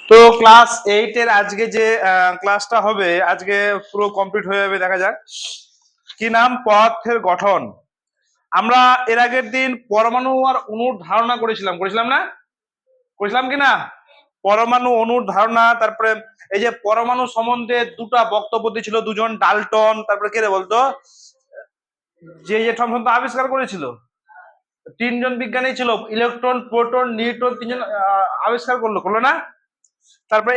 তো ক্লাস 8 এর আজকে যে ক্লাসটা হবে আজকে পুরো কমপ্লিট হয়ে যাবে, দেখা যাক। কি নাম? পদার্থের গঠন। আমরা এর আগের দিন পরমাণু আর অণুর ধারণা করেছিলাম না? করেছিলাম কি না? পরমাণু, অণুর ধারণা, তারপরে এই যে পরমাণু সম্বন্ধে দুটা বক্তব্য দিয়েছিল দুজন, ডাল্টন, তারপরে কে রে বলতো, যে সম্বন্ধে আবিষ্কার করেছিল। তিনজন বিজ্ঞানী ছিল, ইলেকট্রন, প্রোটন, নিউট্রন, তিনজন আবিষ্কার করলো না? তারপরে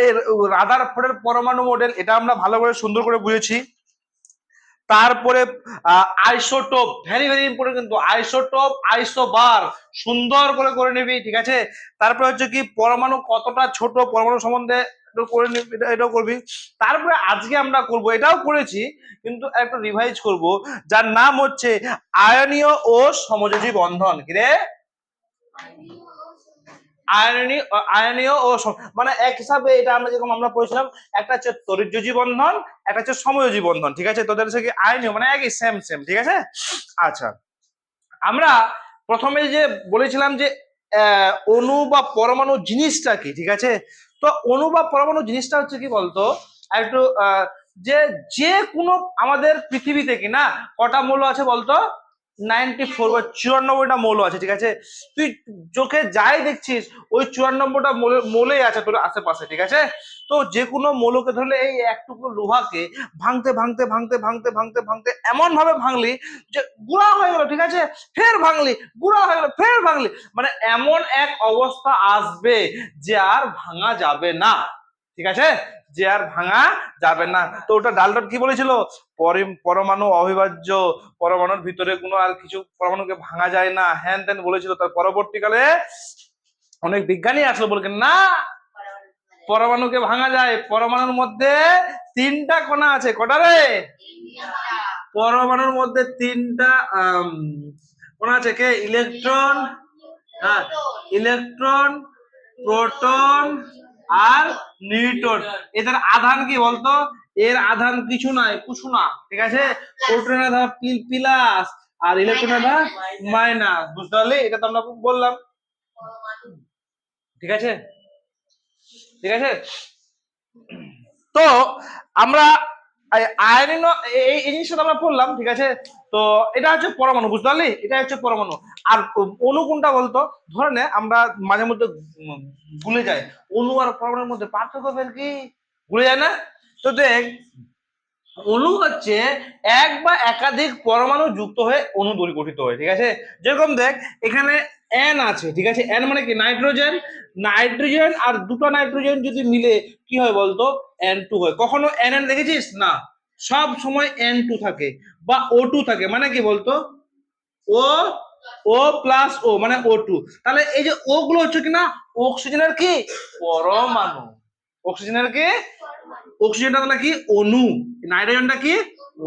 রাদারফোর্ডের পরমাণু মডেল, এটা আমরা ভালো করে সুন্দর করে বুঝেছি। তারপরে আইসোটোপ, ভেরি ভেরি ইম্পর্টেন্ট, কিন্তু আইসোটোপ, আইসোবার সুন্দর করে করে নিবি, ঠিক আছে। তারপরে হচ্ছে কি পরমাণু কতটা ছোট, পরমাণু সম্বন্ধে করে নিবি, এটাও করবি। তারপরে আজকে আমরা করব, এটাও করেছি কিন্তু একটা রিভাইজ করব, যার নাম হচ্ছে আয়নীয় ও সমযোজী বন্ধন। কি রে? আয়নীয় ও মানে এক হিসাবে এটা আমরা যেরকম আমরা পড়েছিলাম, একটা হচ্ছে তড়িৎযোজী বন্ধন, একটা হচ্ছে সমযোজী বন্ধন, ঠিক আছে। তোদের হচ্ছে কি আয়নীয় মানে একই, সেম সেম, ঠিক আছে। আচ্ছা, আমরা প্রথমে যে বলেছিলাম যে অণু বা পরমাণু জিনিসটা কি, ঠিক আছে। তো অণু বা পরমাণু জিনিসটা হচ্ছে কি বলতো, একটু যে যে কোনো আমাদের পৃথিবীতে কি না কটা মৌল আছে বলতো? 94 বা 94টা মৌল আছে, ঠিক আছে। তুই চোখে যাই দেখছিস ওই 94টা মৌলেই আছে তোর আশেপাশে, ঠিক আছে। তো যে কোনো মৌলকে ধরলে এই একটুকু লোহাকে ভাঙতে ভাঙতে ভাঙতে ভাঙতে ভাঙতে ভাঙতে এমন ভাবে ভাঙলি যে গুঁড়া হয়ে গেল, ঠিক আছে। ফের ভাঙলি, গুঁড়া হয়ে গেল, ফের ভাঙলি, মানে এমন এক অবস্থা আসবে যে আর ভাঙা যাবে না, ঠিক আছে, যে আর ভাঙা যাবে না। তো ওটা ডাল্টন কি বলেছিল? পরমাণু অবিভাজ্য, পরমাণুর ভিতরে কোনো আর কিছু, পরমাণুকে ভাঙা যায় না, হ্যান ত্যান বলেছিল। তার পরবর্তীকালে অনেক বিজ্ঞানী আসলো বলছেন না, পরমাণুকে ভাঙা যায়। পরমাণুর মধ্যে তিনটা কণা আছে, কটা রে? পরমাণুর মধ্যে তিনটা কণা আছে, কে? ইলেকট্রন, হ্যাঁ, ইলেকট্রন, প্রোটন আর নিউট্রন। এদের আধান কি বলতো? এর আধান কিছু নাই, কিছু না, ঠিক আছে। প্রোটনের আধান প্লাস আর ইলেকট্রনের আধান মাইনাস, বুঝতে পারলি? এটা তো আমরা বললাম, ঠিক আছে, ঠিক আছে। তো আমরা আয়নীয় এই জিনিসটা আমরা পড়লাম, ঠিক আছে। তো এটা হচ্ছে পরমাণু, বুঝতে পারলি? এটা হচ্ছে পরমাণু। আর অণু কোনটা বলতো? ধরে নে আমরা মাঝে মধ্যে ভুলে যাই অণু আর পরমাণুর মধ্যে পার্থক্য ফের কি, ভুলে যায় না? তো দেখ, অণু হচ্ছে এক বা একাধিক পরমাণু যুক্ত হয়ে অণু গঠিত হয়, ঠিক আছে। যেরকম দেখ এখানে এন আছে, ঠিক আছে। এন মানে কি? নাইট্রোজেন। নাইট্রোজেন আর দুটো নাইট্রোজেন যদি মিলে কি হয় বলতো? N2 হয়। কখনো এন এন দেখেছিস না? সব সময় N2 থাকে বা O2 থাকে, মানে কি বলতো? ও ও প্লাস ও মানে O2। তাহলে এই যে ও গুলো হচ্ছে কিনা অক্সিজেনের কি পরমাণু, অক্সিজেনের কি, অক্সিজেনটা তাহলে কি অণু, নাইট্রোজেনটা কি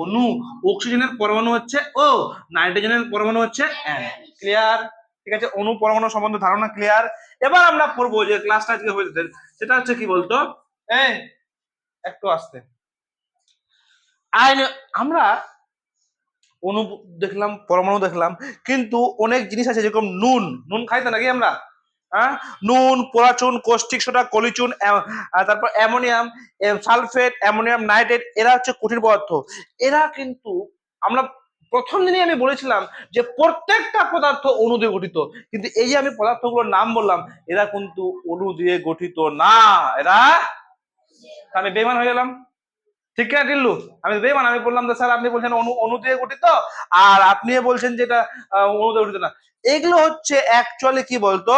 অণু, অক্সিজেনের পরমাণু হচ্ছে ও, নাইট্রোজেনের পরমাণু হচ্ছে এন। ক্লিয়ার? ঠিক আছে, অণু পরমাণু সম্বন্ধে ধারণা ক্লিয়ার। এবার আমরা পড়বো যে ক্লাসটা আজকে হয়েছে সেটা হচ্ছে কি বলতো, এই একটু আসতে আমরা অণু দেখলাম, পরমাণু দেখলাম, কিন্তু অনেক জিনিস আছে, যেরকম নুন, নুন খাই তো নাকি আমরা? হ্যাঁ, নুন, পোড়াচুন, কষ্টিক সোডা, কলিচুন, তারপর অ্যামোনিয়াম সালফেট, অ্যামোনিয়াম নাইট্রেট, এরা হচ্ছে কঠিন পদার্থ। এরা কিন্তু আমরা প্রথম দিনই আমি বলেছিলাম যে প্রত্যেকটা পদার্থ অণু দিয়ে গঠিত, কিন্তু এই যে আমি পদার্থগুলোর নাম বললাম এরা কিন্তু অণু দিয়ে গঠিত না। এরা, আমি বেমান হয়ে গেলাম, ঠিক না টিল্লু? আমি বেমান, আমি বললাম যে স্যার আপনি বলছেন অণু, অণু দিয়ে গঠিত, আর আপনি বলছেন যেটা অণু দিয়ে গঠিত না। এগুলো হচ্ছে অ্যাকচুয়ালি কি বলতো,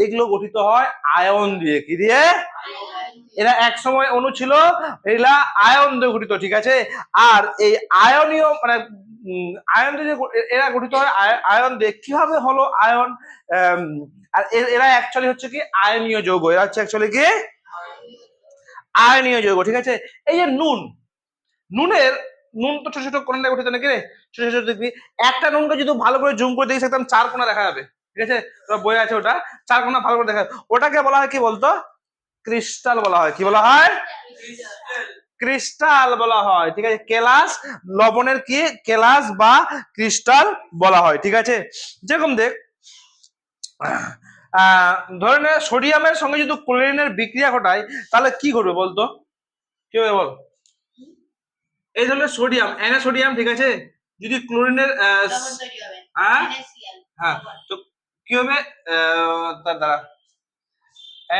এগুলো গঠিত হয় আয়ন দিয়ে। কি দিয়ে? এরা এক সময় অণু ছিল, এগুলা আয়ন দিয়ে গঠিত, ঠিক আছে। আর এই আয়নীয় মানে আয়ন দিয়ে এরা গঠিত হয় আয়ন দিয়ে। কিভাবে হলো আয়ন? আর এরা অ্যাকচুয়ালি হচ্ছে কি আয়নীয় যৌগ, এরা হচ্ছে অ্যাকচুয়ালি কি আয়নীয় যৌগ, ঠিক আছে। এই যে নুন, নুনের, নুন তো ছোট ছোট কোণা গঠিত নাকি রে? ছোট ছোট দেখবি, একটা নুনকে যদি ভালো করে জুম করে দেখিস একদম চার কোণা দেখা যাবে, ঠিক আছে। বই আছে ওটা, চার কোণা ভালো করে দেখা যাবে। ওটাকে বলা হয় কি বলতো? ক্রিস্টাল বলা হয়। কি বলা হয়? ক্রিস্টাল বলা হয়, ঠিক আছে। কেলাস, লবণের কি কেলাস বা ক্রিস্টাল বলা হয়, ঠিক আছে। যেরকম দেখ ধরে নে সোডিয়ামের সঙ্গে যদি ক্লোরিনের বিক্রিয়া ঘটায় তাহলে কি করবে বলতো, কি হবে বল? এই ধরনের সোডিয়াম সোডিয়াম ঠিক আছে, যদি ক্লোরিনের হ্যাঁ হ্যাঁ তো কি হবে তার দ্বারা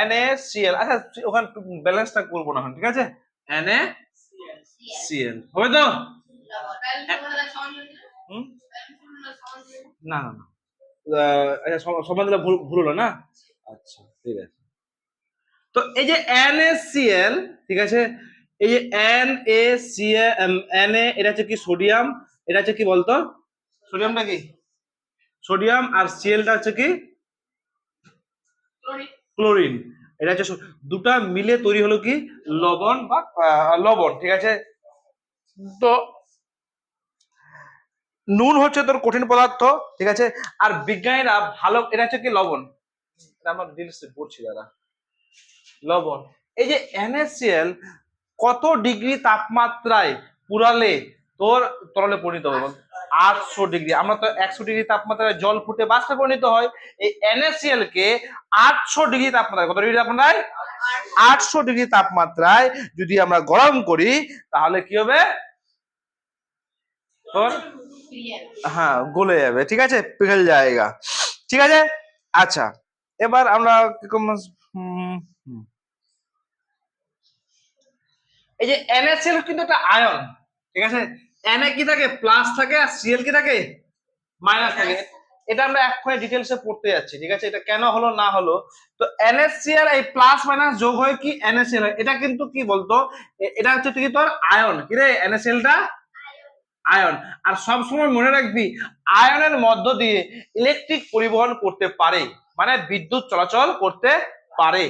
NaCl। আচ্ছা ওখানে ব্যালেন্সটা করবো না ঠিক আছে, NaCl হবে তো? না না না, আচ্ছা সমান দিলে ভুল হলো না। আচ্ছা ঠিক আছে, তো এই যে NaCl ঠিক আছে, এই যে NaCl এটা হচ্ছে কি সোডিয়াম, এটা হচ্ছে কি বলতো, সোডিয়ামটা কি সোডিয়াম আর Clটা হচ্ছে কি ক্লোরিন। এটা হচ্ছে দুটা মিলে তৈরি হলো কি লবণ বা লবণ ঠিক আছে। তো নুন হচ্ছে তোর কঠিন পদার্থ ঠিক আছে, আর বিজ্ঞানীরা ভালো, এটা হচ্ছে কি লবণ, এটা আমরা ডিটেইলসে পড়ছি দাদা। লবণ, এই যে NaCl কত ডিগ্রি তাপমাত্রায় পুরালে তোর তরলে পরিণত হবে? 800 ডিগ্রি। আমরা তো 100 ডিগ্রি তাপমাত্রায় জল ফুটে বাষ্পে পরিণত হয়, এই NaCl কে 800 ডিগ্রি তাপমাত্রায়, কত ডিগ্রি তাপমাত্রায়? 800 ডিগ্রি তাপমাত্রায় যদি আমরা গরম করি তাহলে কি হবে তোর? হ্যাঁ গলে যাবে ঠিক আছে, পিঘল জায়গা ঠিক আছে। আচ্ছা এবার আমরা এই যে NaCl কিন্তু একটা আয়ন ঠিক আছে, Na কি থাকে প্লাস থাকে আর Cl কি থাকে মাইনাস থাকে, এটা আমরা এক্ষুনি ডিটেলসে পড়তে যাচ্ছি ঠিক আছে, এটা কেন হলো না হলো। তো NaCl এই প্লাস মাইনাস যোগ হয়ে কি NaCl হয়, এটা কিন্তু কি বলতো, এটা হচ্ছে কি তোর আয়ন, কি রে NaClটা আয়ন। আর সব সময় মনে রাখবি আয়নের মধ্য দিয়ে ইলেকট্রিক পরিবহন করতে পারে, মানে বিদ্যুৎ চলাচল করতে পারে,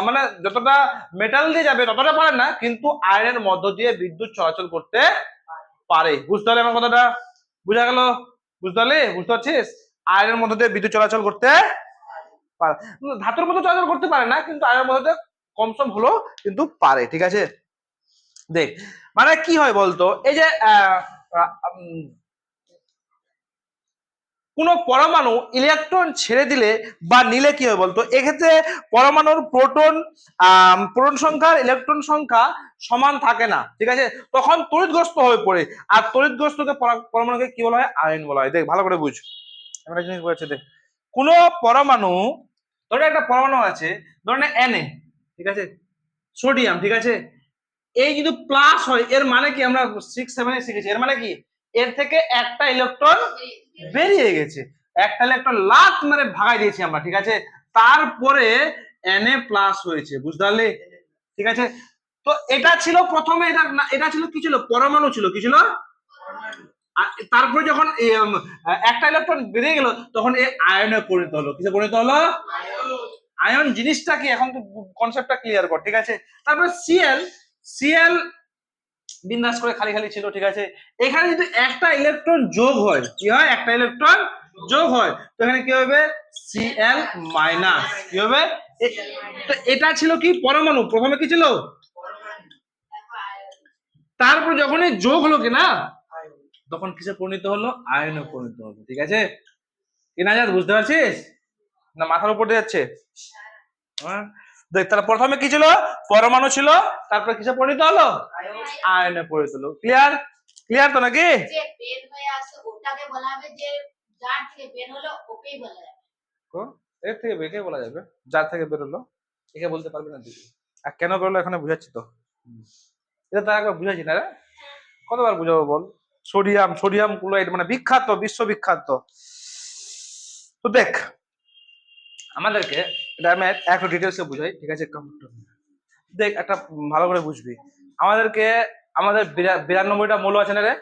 মানে যতটা মেটাল দিয়ে যাবে ততটা পারে না, কিন্তু আয়নের মধ্য দিয়ে বিদ্যুৎ চলাচল করতে পারে। বুঝতে পারলে আমার কথাটা? বুঝা গেল? বুঝতে পারলি? বুঝতে পারছিস? আয়নের মধ্য দিয়ে বিদ্যুৎ চলাচল করতে পারে, ধাতুর মধ্যে চলাচল করতে পারে না, কিন্তু আয়নের মধ্যে কম সম হলো কিন্তু পারে ঠিক আছে। দেখ মানে কি হয় বলতো, এই যে কোন পরমাণু ইলেকট্রন ছেড়ে দিলে বা নিলে কি হয় বলতো, এক্ষেত্রে পরমাণুর প্রোটন সংখ্যা ইলেকট্রন সংখ্যা সমান থাকে না ঠিক আছে, তখন তড়িৎগ্রস্ত হয়ে পড়ে, আর তড়িৎগ্রস্তকে পরমাণুকে কি বলা হয়? আয়ন বলা হয়। দেখ ভালো করে বুঝ, একটা জিনিস বলছে দেখ, কোন পরমাণু, ধরে একটা পরমাণু আছে ধরে Na ঠিক আছে, সোডিয়াম ঠিক আছে, এই যদি প্লাস হয় এর মানে কি, আমরা 6-7 শিখেছি, এর মানে কি এর থেকে একটা ইলেকট্রন বেরিয়ে গেছে, একটা ইলেকট্রন লাত মেরে ভাগাই দিয়েছি আমরা ঠিক আছে, তারপরে Na প্লাস হয়েছে। বুঝতে পারলি? ঠিক আছে, তো এটা ছিল প্রথমে, এটা ছিল কি ছিল, পরমাণু ছিল, কি ছিল, আর তারপরে যখন একটা ইলেকট্রন বেরিয়ে গেল তখন এই আয়নে পরিণত হলো, কিসে পরিণত হলো? আয়ন জিনিসটা কি, এখন তো কনসেপ্টটা ক্লিয়ার কর ঠিক আছে। তারপরে Cl বিন্যাস করে খালি খালি ছিল ঠিক আছে, এখানে যদি একটা ইলেকট্রন যোগ হয়, কি হয়? একটা ইলেকট্রন যোগ হয়, তো এখানে কি হবে? Cl মাইনাস, কি হবে? তো এটা ছিল কি পরমাণু, প্রথমে কি ছিল, তারপর যখন এই যোগ হলো কি না, তখন কিসে পরিণত হলো? আয়নে পরিণত হলো ঠিক আছে। কি না যাত, বুঝতে পারছিস না? মাথার উপর দিয়ে যাচ্ছে? হ্যাঁ দেখ, তাহলে প্রথমে কি ছিল? পরমাণু ছিল, তারপরে কিসে পরিণত হলো? আয়নে পরিণত হলো। ক্লিয়ার? ক্লিয়ার তো নাকি? যে বের হয়ে আসে ওটাকে বলা হবে, যে যার থেকে বের হলো ওকেই বলা যাবে। এর থেকে বেকে বলা যাবে, যার থেকে বেরোলো একে বলতে পারবে না দিদি। আর কেন বেরোলো এখানে বুঝাচ্ছি তো, এটা তো একবার বুঝাচ্ছি না রে, কতবার বুঝাবো বল? সোডিয়াম ক্লোরাইড মানে বিখ্যাত, বিশ্ববিখ্যাত। তো দেখ আমাদেরকে, এটা আমি একটু ডিটেলসে বুঝাই ঠিক আছে। দেখ একটা ভালো করে বুঝবি, আমাদেরকে আমাদের 92টা মৌল আছে না রে,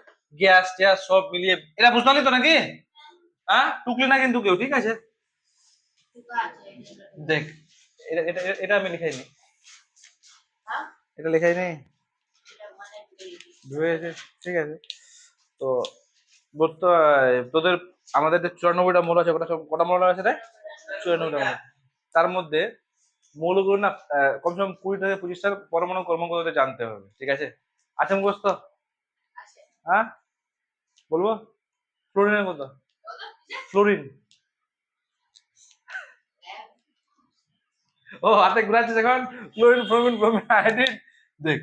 গ্যাস ট্যাস সব মিলিয়ে, এটা বুঝতে পারলি তো নাকি? হ্যাঁ টুকলি না কিন্তু কেউ, ঠিক আছে। দেখ এটা এটা এটা আমি লিখাই নি, এটা লেখাই নেই, ঠিক আছে। তো তোদের আমাদের যে 94টা মৌল আছে, ওটা সব কটা মৌল আছে রে? 94টা মৌল। তার মধ্যে মৌলগুলো না কমসে কম 20 থেকে 25টার পরমাণু ক্রমাঙ্ক তোদের জানতে হবে, ঠিক আছে? আছে মুখস্থ? হ্যাঁ বলবো, ফ্লোরিনের কত? ফ্লোরিন ও হাতে ঘুরাচ্ছিস এখন, ক্লোরিন ব্রোমিন ব্রোমিন আয়োডিন। দেখ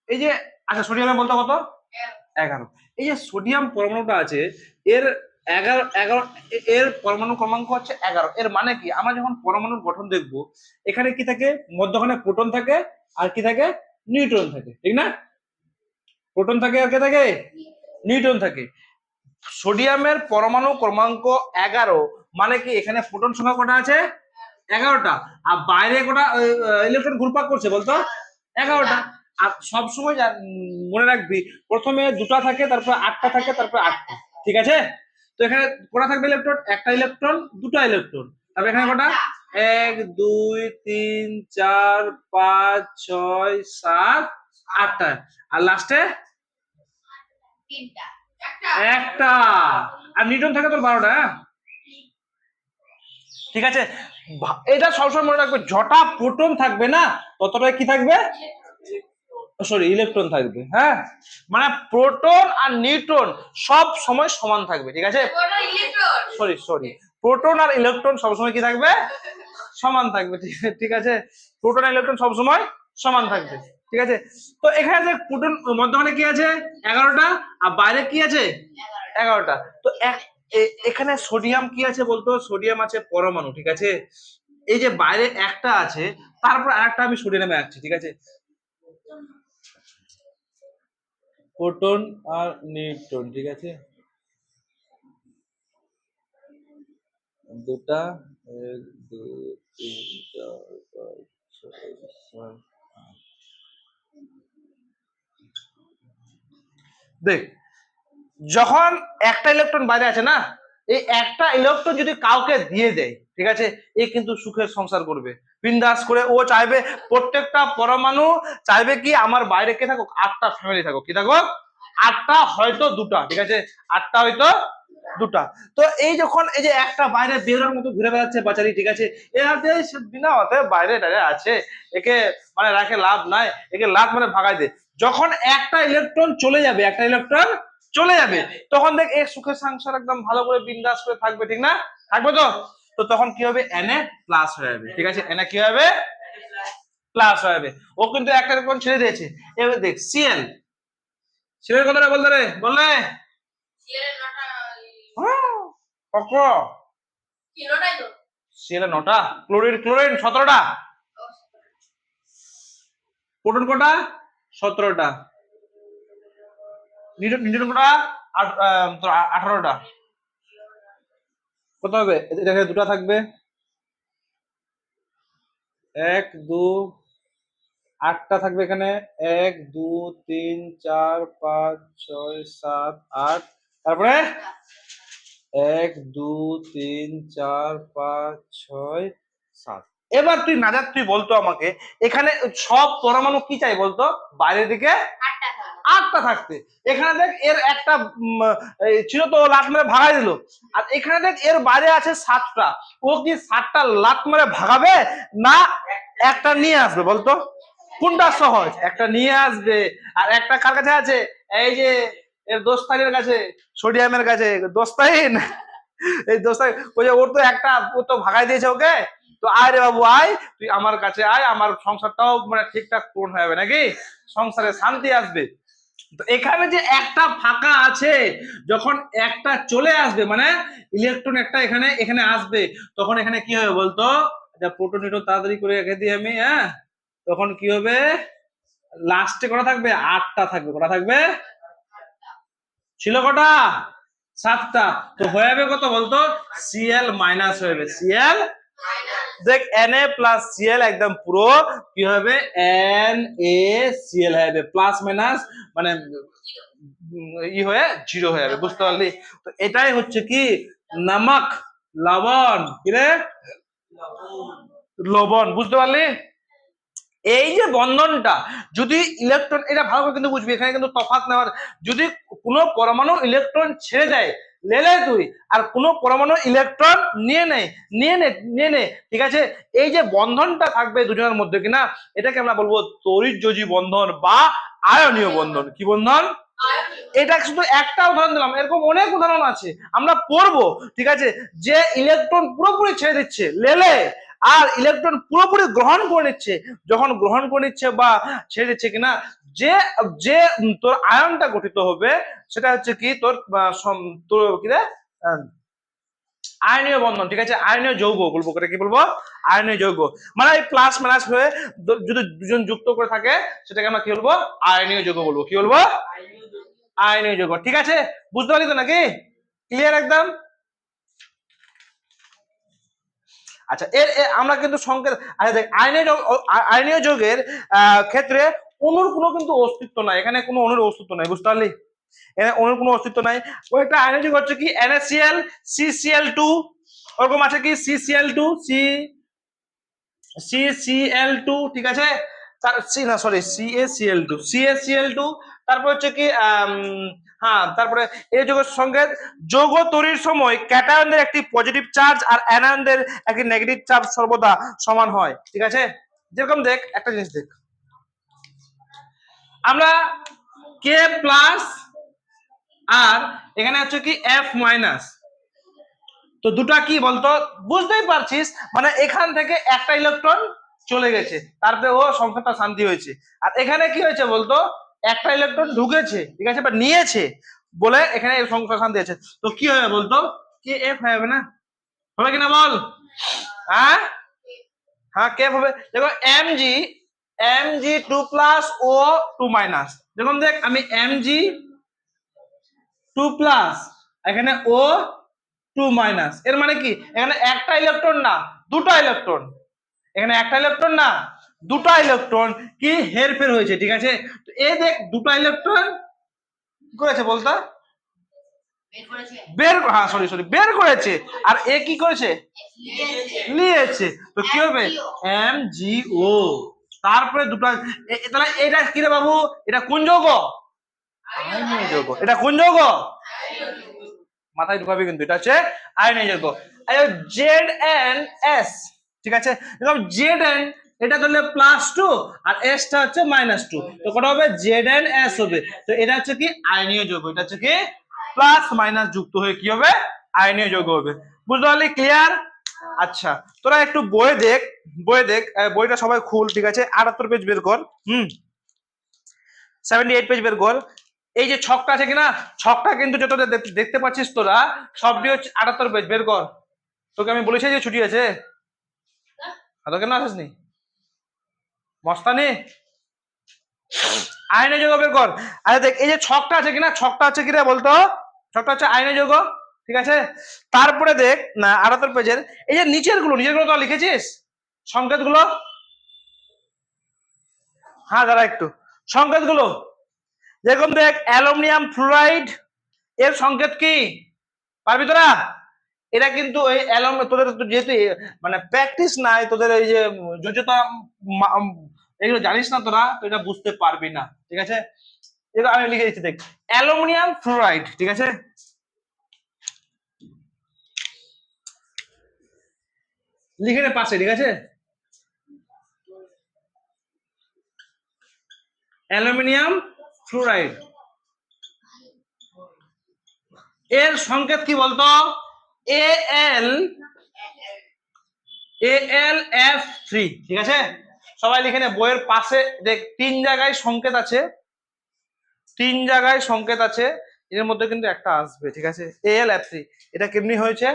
এই যে, আচ্ছা সোডিয়ামের বলতে কত, 11। এই যে সোডিয়াম পরমাণুটা আছে এর 11 এর পরমাণু ক্রমাঙ্ক হচ্ছে 11। এর মানে কি, আমরা যখন পরমাণুর গঠন দেখব, এখানে কি থাকে, মধ্যখানে প্রোটন থাকে আর কি থাকে, নিউট্রন থাকে, ঠিক না? প্রোটন থাকে আর কে থাকে, নিউট্রন থাকে। সোডিয়ামের পরমাণু ক্রমাঙ্ক 11, মানে কি এখানে প্রোটন সংখ্যা কটা আছে, 11টা। আর বাইরে কটা ইলেকট্রন ঘুরপাক করছে বলতো, 11টা। আর সবসময় মনে রাখবি, প্রথমে 2টা থাকে, তারপর 8টা থাকে, তারপর 8টা, ঠিক আছে? তো এখানে কটা থাকবে ইলেকট্রন, একটা ইলেকট্রন, 2টা ইলেকট্রন। তারপর এখানে কটা, 1 2 3 4 5 6 7 8টা। আর লাস্টে তিনটা একটা। আর নিউটন থাকে তোর 12টা। হ্যাঁ, ঠিক আছে। এটা সবসময় মনে রাখবে, যটা প্রোটন থাকবে না ততটাই কি থাকবে, সরি ইলেকট্রন থাকবে। হ্যাঁ, মানে প্রোটন আর নিউট্রন সব সময় সমান থাকবে, ঠিক আছে? সরি সরি, প্রোটন আর ইলেকট্রন সবসময় কি থাকবে, সমান থাকবে, ঠিক আছে? প্রোটন আর ইলেকট্রন সবসময় সমান থাকবে, ঠিক আছে? তো এখানে যে প্রোটন মধ্যখানে কি আছে, 11টা, আর বাইরে কি আছে, 11টা। তো এখানে সোডিয়াম কি আছে বলতো, সোডিয়াম আছে পরমাণু, ঠিক আছে? এই যে বাইরে একটা আছে, তারপর আরেকটা আমি সোডিয়ামে আঁকছি, ঠিক আছে? প্রোটন আর নিউট্রন, ঠিক আছে, দুটা, 1 2 3 4 5 6 7 8। দেখ, যখন একটা ইলেকট্রন বাইরে আছে না, এই একটা ইলেকট্রন যদি কাউকে দিয়ে দেয়, ঠিক আছে, এ কিন্তু সুখের সংসার করবে, বিন্দাস করে। ও চাইবে প্রত্যেকটা পরমাণু চাইবে কি আমার বাইরে কে থাকুক, 8টা ফ্যামিলি থাকুক, কি থাকুক, 8টা হয়তো 2টা, ঠিক আছে, 8টা হয়তো 2টা। তো এই যখন এই যে একটা বাইরে বেরোর মতো ঘুরে বেড়াচ্ছে বাচারি, ঠিক আছে, এর হাতে বিনা হতে বাইরে টাইরে আছে, একে মানে রাখে লাভ নাই, একে লাভ মানে ভাগাই দে। যখন একটা ইলেকট্রন চলে যাবে, একটা ইলেকট্রন চলে যাবে, তখন দেখ এক সুখের সংসার একদম ভালো করে বিন্দাস করে থাকবে, ঠিক না? থাকবে তো। তো তখন কি হবে, Na প্লাস হয়ে যাবে, ঠিক আছে? Na কি হবে, প্লাস হয়ে যাবে। ও কিন্তু একটা ইলেকট্রন ছেড়ে দিয়েছে। এবার দেখ Cl, Cl এর কথাটা বলতে রে, বললে কত, Cl 9টা, ক্লোরিন ক্লোরিন 17টা, প্রোটন কটা, 17টা, নিউট্রন কটা, 18টা। কত হবে, এখানে 2টা থাকবে, 1 2, 8টা থাকবে এখানে, 1 2 3 4 5 6 7 8, তারপরে 1 2 3 4 5 6 7। এবার তুই নাজাত, তুই বলতো আমাকে, এখানে সব পরমাণু কি চাই বলতো, বাইরের দিকে 8টা থাকতে। এখানে দেখ এর একটা ছিল তো, লাট মেরে ভাগাই দিল। আর এখানে দেখ এর বাইরে আছে 7টা, ও কি 7টা লাট মেরে ভাগাবে না একটা নিয়ে আসবে বলতো, কোনটা সহজ, একটা নিয়ে আসবে। আর একটা কার কাছে আছে, এই যে এর দোস্তাইনের কাছে, সোডিয়ামের কাছে, দোস্তাইন, এই দোস্তাইন, ওই যে ওর তো একটা, ও তো ভাগাই দিয়েছে ওকে। তো আয় রে বাবু আয়, তুই আমার কাছে আয়, আমার সংসারটাও মানে ঠিকঠাক পূরণ হয়ে যাবে, নাকি সংসারে শান্তি আসবে। তো এখানে যে একটা ফাঁকা আছে, যখন একটা চলে আসবে মানে ইলেকট্রন একটা এখানে এখানে আসবে, তখন এখানে কি হবে বলতো, প্রোটন নিউট্রন তাড়াতাড়ি করে রেখে দিই আমি। হ্যাঁ, তখন কি হবে, লাস্টে কটা থাকবে, 8টা থাকবে। কটা থাকবে, ছিল কটা, 7টা। তো হয়ে যাবে কত বলতো, Cl মাইনাস হয়ে যাবে, Cl, দেখ Na প্লাস Cl একদম পুরো কি হবে, NaCl হয়ে যাবে, প্লাস মাইনাস মানে ই হয়ে 0 হয়ে যাবে, বুঝতে পারলি? তো এটাই হচ্ছে কি, নামক, লবণ, কি রে, লবণ, বুঝতে পারলি? এই যে বন্ধনটা, যদি ইলেকট্রন, এটা ভালো করে কিন্তু বুঝবি, এখানে কিন্তু তফাৎ নেওয়ার, যদি কোনো পরমাণু ইলেকট্রন ছেড়ে দেয় লেলে তুই, আর কোনো পরমাণু ইলেকট্রন নিয়ে নে, ঠিক আছে, এই যে বন্ধনটা থাকবে দুজনের মধ্যে কিনা, এটাকে আমরা বলবো তড়িৎযোজী বন্ধন বা আয়নীয় বন্ধন। কি বন্ধন, এটা শুধু একটা উদাহরণ দিলাম, এরকম অনেক উদাহরণ আছে আমরা পড়বো, ঠিক আছে, যে ইলেকট্রন পুরোপুরি ছেড়ে দিচ্ছে লেলে, আর ইলেকট্রন পুরোপুরি গ্রহণ করে নিচ্ছে। যখন গ্রহণ করে নিচ্ছে বা ছেড়ে দিচ্ছে কিনা, যে যে তোর আয়নটা গঠিত হবে সেটা হচ্ছে কি তোর তোর কি রে আয়নীয় বন্ধন, ঠিক আছে, আয়নীয় যৌগ বলবো, করে কি বলবো, আয়নীয় যৌগ। মানে এই প্লাস মাইনাস হয়ে যদি দুজন যুক্ত করে থাকে সেটাকে আমরা কি বলবো, আয়নীয় যৌগ বলবো। কি বলবো, আয়নীয় যৌগ। ঠিক আছে, বুঝতে পারলি তো নাকি? ক্লিয়ার একদম? আচ্ছা, আমরা কিন্তু সংকেত, আচ্ছা দেখ, আয়নীয় যৌগের ক্ষেত্রে অণুর কোনো কিন্তু অস্তিত্ব নাই, এখানে কোনো অণুর অস্তিত্ব নাই, বুঝতে পারলি? এখানে অণুর কোনো অস্তিত্ব নাই। ওই একটা আয়নীয় যৌগ হচ্ছে কি NaCl CCl2, ওরকম আছে কি CCl2 CCl2, ঠিক আছে, তার সি না সরি CaCl2, তারপর হচ্ছে কি হ্যাঁ, তারপরে এই যৌগের সংকেত যৌগ তৈরির সময় ক্যাটায়নদের একটি পজিটিভ চার্জ আর অ্যানায়নদের একটি নেগেটিভ চার্জ সর্বদা সমান হয়, ঠিক আছে। যেরকম দেখ একটা জিনিস দেখ, আমরা K প্লাস আর এখানে হচ্ছে কি F মাইনাস, তো দুটা কি বলতো, বুঝতেই পারছিস, মানে এখান থেকে একটা ইলেকট্রন চলে গেছে, তারপরে ও সংখ্যাটা শান্তি হয়েছে। আর এখানে কি হয়েছে বলতো, একটা ইলেকট্রন ঢুকেছে, ঠিক আছে, বা নিয়েছে বলে এখানে সংখ্যা শান্তি আছে। তো কি হবে বলতো, কে এফ হবে না, হবে কিনা বল? হ্যাঁ হ্যাঁ, কে হবে? দেখো mg 2 প্লাস ও 2 মাইনাস, দেখুন দেখ আমি mg 2 প্লাস, এখানে ও 2 মাইনাস, এর মানে কি এখানে একটা ইলেকট্রন না দুটো ইলেকট্রন, এখানে একটা ইলেকট্রন না দুটো ইলেকট্রন কি হেরফের হয়েছে, ঠিক আছে। তো এই দেখ দুটো ইলেকট্রন কি করেছে বলতো, হ্যাঁ সরি বের করেছে, আর এ কি করেছে, নিয়েছে। তো কি হবে, MgO, তারপরে দুটো, তাহলে এটা কি রে বাবু, এটা কোন যৌগ, আয়নীয় যৌগ। এটা কোন যৌগ, মাথায় ঢুকাবি কিন্তু, এটা হচ্ছে আয়নীয় যৌগ। ZnS, ঠিক আছে, Zn এটা ধরলে +2 আর S টা হচ্ছে -2, তো কত হবে, ZnS হবে। তো এটা হচ্ছে কি আয়নীয় যৌগ, এটা হচ্ছে কি প্লাস মাইনাস যুক্ত হয়ে কি হবে, আয়নীয় যৌগ হবে। বুঝতে পারলি? ক্লিয়ার? আচ্ছা, তোরা একটু বই দেখ, বইটা সবাই খুল, ঠিক আছে, 78 পেজ বের কর, 78 পেজ বের কর। এই যে ছকটা আছে কিনা, ছকটা কিন্তু যত দেখতে পাচ্ছিস তোরা সবটি হচ্ছে 78 পেজ বের কর। তোকে আমি বলেছি যে ছুটি আছে, তো কেন আসিসনি মস্তানি, আয়নীয় যৌগ বের কর। আচ্ছা দেখ, এই যে ছকটা আছে কিনা, ছকটা হচ্ছে কিনা বলতো, ছকটা হচ্ছে আয়নীয় যৌগ, ঠিক আছে। তারপরে দেখ না 78 পেজের এই যে নিচের গুলো তো লিখেছিস সংকেত গুলো, হ্যাঁ দাঁড়া একটু, সংকেত গুলো যেরকম দেখ, অ্যালুমিনিয়াম ফ্লুরাইড এর সংকেত কি পারবি তোরা? এটা কিন্তু এই তোদের যেহেতু মানে প্র্যাকটিস নাই তোদের, এই যে যোগ্যতা এগুলো জানিস না তোরা, তো এটা বুঝতে পারবি না, ঠিক আছে। এটা আমি লিখে দিচ্ছি, দেখ অ্যালুমিনিয়াম ফ্লুরাইড, ঠিক আছে, লিখে নে পাশে, ঠিক আছে, অ্যালুমিনিয়াম ফ্লুরাইড এর সংকেত কি বলতো, AlF3, ঠিক আছে। সবাই লিখে নে বইয়ের পাশে, দেখ 3 জায়গায় সংকেত আছে, 3 জায়গায় সংকেত আছে, এর মধ্যে কিন্তু একটা আসবে, ঠিক আছে, AlF3। এটা কেমনি হয়েছে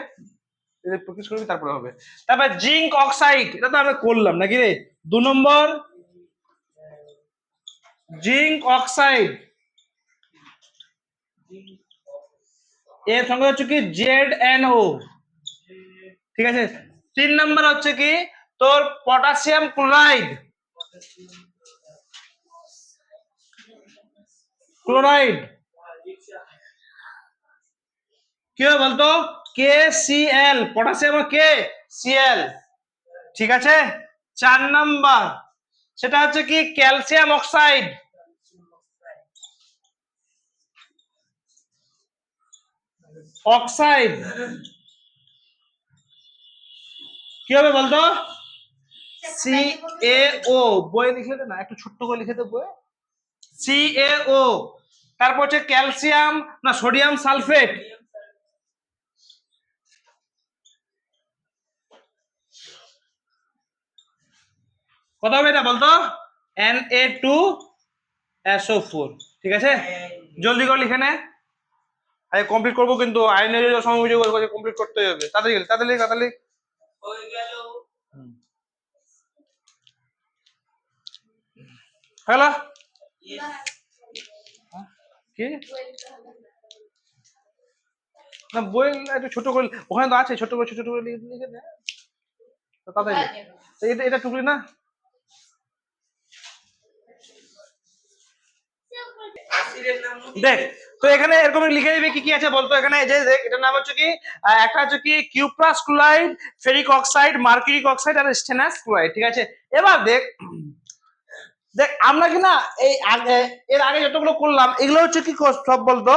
প্র্যাকটিস করবি তারপরে হবে। তারপর জিঙ্ক অক্সাইড, এটা তো আমরা করলাম নাকি রে, 2 নম্বর জিঙ্ক অক্সাইড এর সঙ্গে হচ্ছে কি ZnO, ঠিক আছে। 3 নাম্বার হচ্ছে কি তোর পটাশিয়াম ক্লোরাইড, কি হবে বলতো, KCl, পটাশিয়াম KCl, ঠিক আছে। 4 নাম্বার সেটা হচ্ছে কি ক্যালসিয়াম অক্সাইড, কি হবে বলতো, CaO, বই লিখে দে না, একটু ছোট্ট করে লিখে দে বই, CaO। তারপর হচ্ছে ক্যালসিয়াম না সোডিয়াম সালফেট, কত হবে এটা বলতো Na2SO4 ঠিক আছে জলদি করে লিখে নে আরে কমপ্লিট করবো কিন্তু আয়নের সমযোগ কমপ্লিট করতে হবে তাড়াতাড়ি তাড়াতাড়ি তাড়াতাড়ি হয়ে গেল হ্যালো কি না বই একটু ছোট করে ওখানে তো আছে ছোট করে ছোট করে লিখে দে তো তাড়াতাড়ি এটা এটা টুকলি না আসিরের নাম দেখ তো এখানে এরকম লিখে দিবি কি কি আছে বলতো এখানে এই যে দেখ এটার নাম হচ্ছে কি একটা হচ্ছে কি cuprous chloride ferric oxide mercuric oxide আর স্টেনাস ক্লোরাইড ঠিক আছে এবার দেখ দেখ আমরা কি না এই এর আগে যতগুলো করলাম এগুলো হচ্ছে কি সব বলতো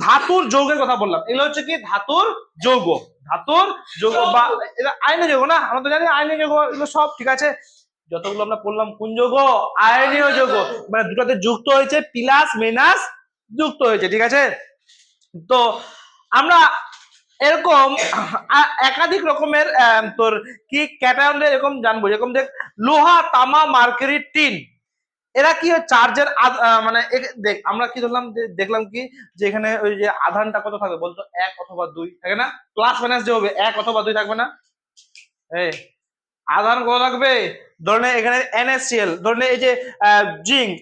ধাতুর যৌগের কথা বললাম এগুলো হচ্ছে কি ধাতুর যৌগ বা এটা আয়নীয় যৌগ না আমরা তো জানি আয়নীয় যৌগ এগুলো সব ঠিক আছে যতগুলো আমরা পড়লাম কোন যৌগ আয়নীয় যৌগ মানে দুটাতে যুক্ত হয়েছে প্লাস মাইনাস যুক্ত হয়েছে ঠিক আছে তো আমরা এরকম একাধিক রকমের তোর কি ক্যাটায়ন এরকম জানবো যেরকম দেখ লোহা তামা মার্কারি টিন এরা কি চার্জের মানে দেখ আমরা কি ধরলাম দেখলাম কি যে এখানে ওই যে আধানটা কত থাকবে বলতো 1 অথবা 2 থাকে না প্লাস মাইনাস যে হবে 1 অথবা 2 থাকবে না এই আধান কত থাকবে ধরনে এখানে NaCl ধরনে এই যে জিঙ্ক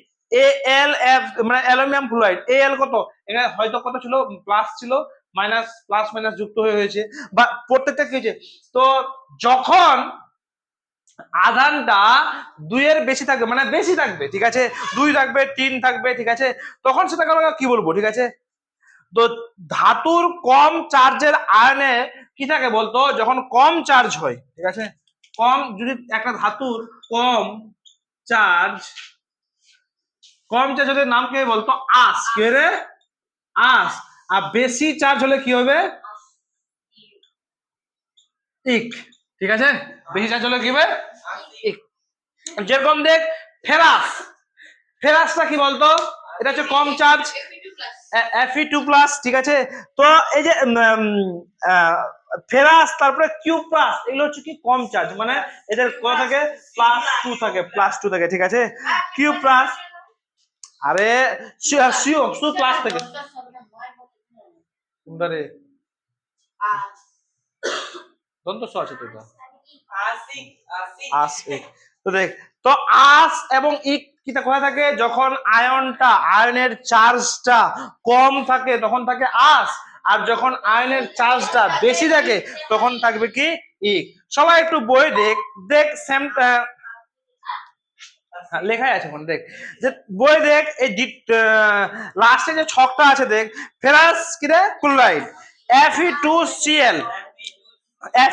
AlF মানে অ্যালুমিনিয়াম ফ্লুরাইড Al কত এখানে হয়তো কত ছিল প্লাস ছিল মাইনাস প্লাস মাইনাস যুক্ত হয়ে হয়েছে বা প্রত্যেকটা কি হয়েছে তো যখন আধানটা 2 এর বেশি থাকবে মানে বেশি থাকবে ঠিক আছে 2 থাকবে 3 থাকবে ঠিক আছে তখন সেটাকে আমরা কি বলবো ঠিক আছে তো ধাতুর কম চার্জের আয়নে কি থাকে বলতো যখন কম চার্জ হয় ঠিক আছে কম যদি একটা ধাতুর কম চার্জ হলে নাম কি বলতো আস কে রে আস আর বেশি চার্জ হলে কি হবে ইক ঠিক আছে বেশি চার্জ হলে কি হবে ইক যেরকম দেখ ফেরাসটা কি বলতো এটা হচ্ছে কম চার্জ Fe2+ ঠিক আছে তো এই যে ফেরাস তারপরে কিউপ্রাস এগুলো হচ্ছে কি কম চার্জ মানে এদের কত থাকে +2 থাকে ঠিক আছে কিউপ্রাস আরে শুধু প্লাস থাকে কোনটা রে দন্ত স আছে তো এটা আস এক তো দেখ তো আস এবং ইক কিটা কোথায় থাকে যখন আয়নের চার্জটা কম থাকে তখন থাকে আস আর যখন আয়নের চার্জটা বেশি থাকে তখন থাকবে কি ইক সবাই একটু বই দেখ সেম লেখাই আছে কোন দেখ যে বই দেখ এই লাস্টে যে ছকটা আছে দেখ ফেরাস কি রে ক্লোরাইড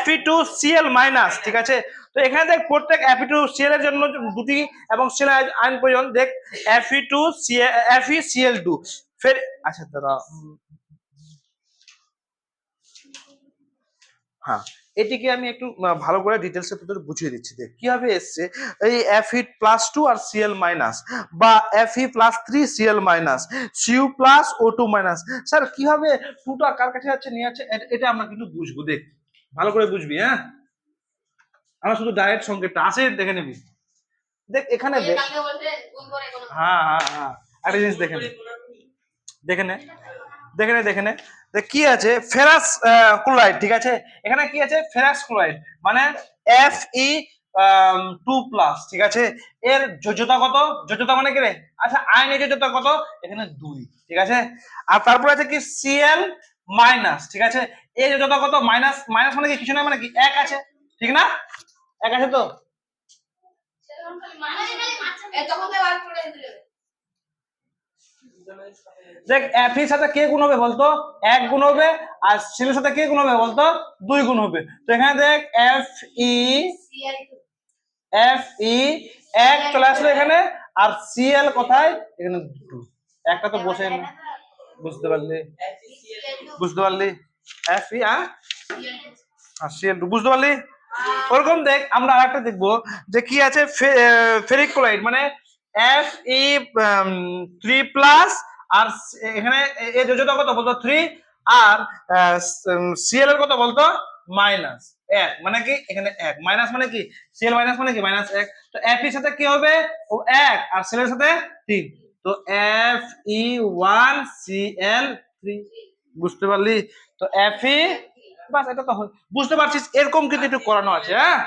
Fe2Cl মাইনাস ঠিক আছে তো এখানে দেখ প্রত্যেক Fe2Cl এর জন্য দুটি এবং Cl আয়ন প্রয়োজন দেখ FeCl2 ফের আচ্ছা দাঁড়া হ্যাঁ এটিকে আমি একটু ভালো করে ডিটেলসে তোদের বুঝিয়ে দিচ্ছি দেখ কিভাবে এসছে এই Fe+2 আর Cl- বা Fe+3 Cl- Cu+O2 স্যার কিভাবে টুটা কার কাছে যাচ্ছে নিয়ে যাচ্ছে এটা আমরা কিন্তু বুঝবো দেখ ভালো করে বুঝবি হ্যাঁ আমরা শুধু ডাইরেক্ট সংকেতটা আসে দেখে নিবি দেখ এখানে দেখ হ্যাঁ একটা জিনিস দেখে নে কি আছে ফেরাস ক্লোরাইড ঠিক আছে এখানে কি আছে ফেরাস ক্লোরাইড মানে Fe2+ ঠিক আছে এর যোজ্যতা কত যোজ্যতা মানে কি রে আচ্ছা আয়নের যোজ্যতা কত এখানে 2 ঠিক আছে আর তারপর আছে কি Cl- ঠিক আছে এর যোজ্যতা কত মাইনাস মানে কি কিছু না মানে কি 1 আছে ঠিক না 1 আছে তো দেখ F এর সাথে কে গুণ হবে বলতো 1 গুণ হবে আর Cl এর সাথে কে গুণ হবে বলতো 2 গুণ হবে তো এখানে দেখ Fe 1 চলে আসলো এখানে আর Cl কোথায় এখানে 2 একটা তো বসে বুঝতে পারলি Fe আর Cl2 বুঝতে পারলি ওরকম দেখ আমরা আরেকটা দেখবো যে কি আছে ফেরিক ক্লোরাইড মানে Fe3+ আর এখানে এর যোজ্যতা কত বলতো 3 আর Cl এর কত বলতো মাইনাস এক, মানে কি এখানে এক, মাইনাস মানে কি সিএল মাইনাস মানে কি মাইনাস এক, তো এফ এর সাথে কি হবে ও এক, আর সেল এর সাথে তিন, তো F E one CL three. বুঝতে পারলি? তো এফ ই, বাস এটা তো বুঝতে পারছিস, এরকম কিন্তু একটু করানো আছে, হ্যাঁ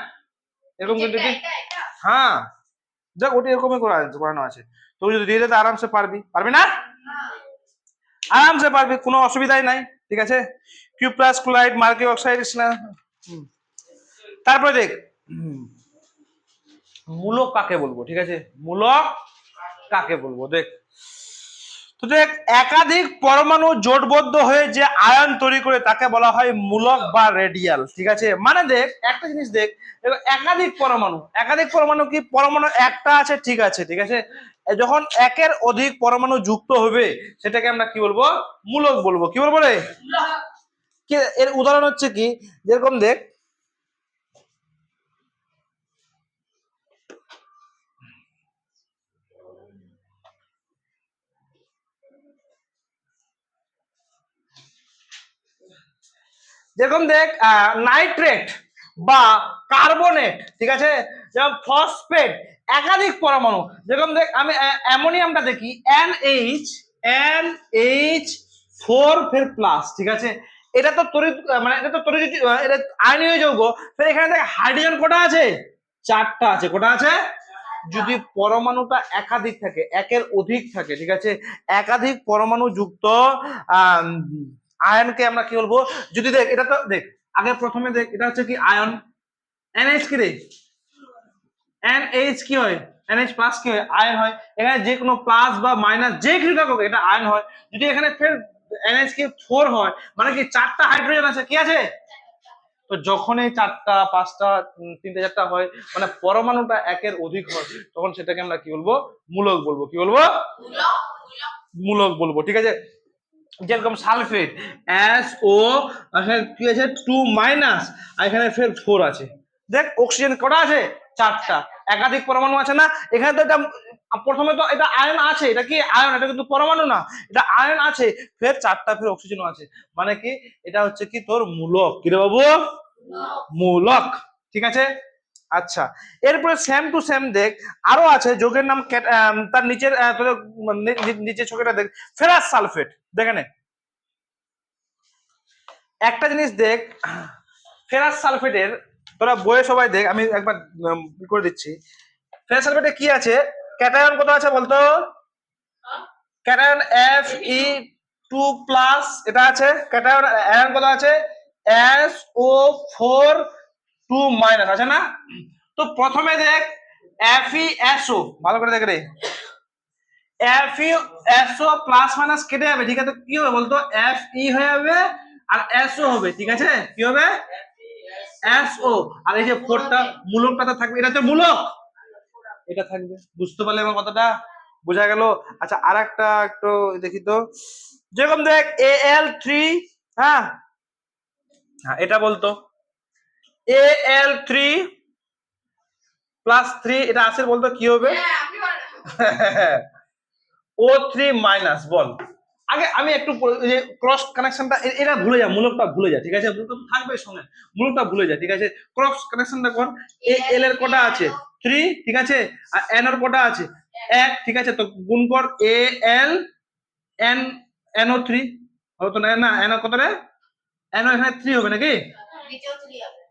এরকম কিন্তু এটা একটু, এটা এটা হ্যাঁ দেখ ওটা এরকমই করানো আছে, তুই যদি দিয়ে দিতে আরামসে পারবি, পারবি না? আরামসে পারবি, কোনো অসুবিধাই নাই, ঠিক আছে। কিউ প্লাস ক্লোরাইড মার্কি অক্সাইড তারপরে দেখ মূলক কাকে বলবো, ঠিক আছে, মূলক কাকে বলবো দেখ, তো দেখ একাধিক পরমাণু জোটবদ্ধ হয়ে যে আয়ন তৈরি করে তাকে বলা হয় মূলক বা রেডিয়াল, ঠিক আছে। মানে দেখ একটা জিনিস দেখ, একাধিক পরমাণু কি, পরমাণু একটা আছে ঠিক আছে, ঠিক আছে, যখন একের অধিক পরমাণু যুক্ত হবে সেটাকে আমরা কি বলবো, মূলক বলবো। কি বলবো রে? কি এর উদাহরণ হচ্ছে কি, যেরকম দেখ যেরকম দেখ নাইট্রেট বা কার্বনেট, ঠিক আছে, যেমন ফসফেট, একাধিক পরমাণু, যেরকম দেখ আমি অ্যামোনিয়ামটা দেখি NH4 ফের প্লাস, ঠিক আছে, এটা তো তড়িৎ মানে এটা তো তড়িৎ এটা আয়নীয় যৌগ, ফের এখানে দেখ হাইড্রোজেন কটা আছে, চারটা আছে, কটা আছে, যদি পরমাণুটা একাধিক থাকে, একের অধিক থাকে, ঠিক আছে, একাধিক পরমাণু যুক্ত আহ আয়নকে আমরা কি বলবো, যদি দেখ এটা তো দেখ আগে প্রথমে দেখ এটা হচ্ছে কি আয়ন, NH কি রে, NH কি হয়, NH প্লাস কি হয়, আয়ন হয়, এখানে যে কোনো প্লাস বা মাইনাস যে কিছু থাকুক এটা আয়ন হয়। যদি এখানে ফের NH কি 4 হয়, মানে কি চারটা হাইড্রোজেন আছে, কি আছে, তো যখনই চারটা পাঁচটা তিনটে চারটা হয়, মানে পরমাণুটা একের অধিক হয়, তখন সেটাকে আমরা কি বলবো, মূলক বলবো। কি বলবো? মূলক বলবো, ঠিক আছে। যেরকম সালফেট SO, কি আছে 2 মাইনাস, আর এখানে ফের 4 আছে, দেখ অক্সিজেন কটা আছে, চারটা, একাধিক পরমাণু আছে না, এখানে তো এটা প্রথমে তো এটা আয়ন আছে, এটা কি আয়ন, এটা কিন্তু পরমাণু না, এটা আয়ন আছে, ফের চারটা ফের অক্সিজেনও আছে, মানে কি এটা হচ্ছে কি তোর মূলক। কি রে বাবু? মূলক, ঠিক আছে। আচ্ছা, এরপরে সেম টু সেম দেখ আরো আছে যোগের নাম তার নিচের নিচে ছবিটা দেখ, ফেরাস সালফেট, দেখে নে একটা জিনিস দেখ, ফেরাস সালফেটের তোরা বইয়ে সবাই দেখ, আমি একবার করে দিচ্ছি, ফেরাস সালফেটে কি আছে, ক্যাটায়ন কত আছে বলতো, ক্যাটায়ন Fe2+, এটা আছে, ক্যাটায়ন আয়ন কত আছে, SO4 2- আছে না, তো প্রথমে দেখ FeSO, ভালো করে দেখ রে, FeSO প্লাস মাইনাস কেটে যাবে, ঠিক আছে, কি হবে বলতো, Fe হয়ে যাবে আর SO হবে, ঠিক আছে, কি হবে, SO, আর এই যে 4টা মূলকটা তো থাকবে, এটা হচ্ছে মূলক, এটা থাকবে। বুঝতে পারলে আমার কথাটা, বোঝা গেল? আচ্ছা আর একটা একটু দেখি তো, যেরকম দেখ Al3, হ্যাঁ হ্যাঁ এটা বলতো Al3+3, এটা আসে বলতো কি হবে, O3- বল, আগে আমি একটু ক্রস কানেকশনটা এটা ভুলে যা, মূলকটা ভুলে যা, ঠিক আছে, মূলকটা থাকবে সঙ্গে, মূলকটা ভুলে যা, ঠিক আছে, ক্রস কানেকশনটা কর, এল এর কটা আছে 3, ঠিক আছে, আর এন এর কটা আছে 1, ঠিক আছে, তো গুণ কর Al NNO3, হবে তো, না এন কত রে, এন এখানে 3 হবে নাকি, নিচেও 3 হবে,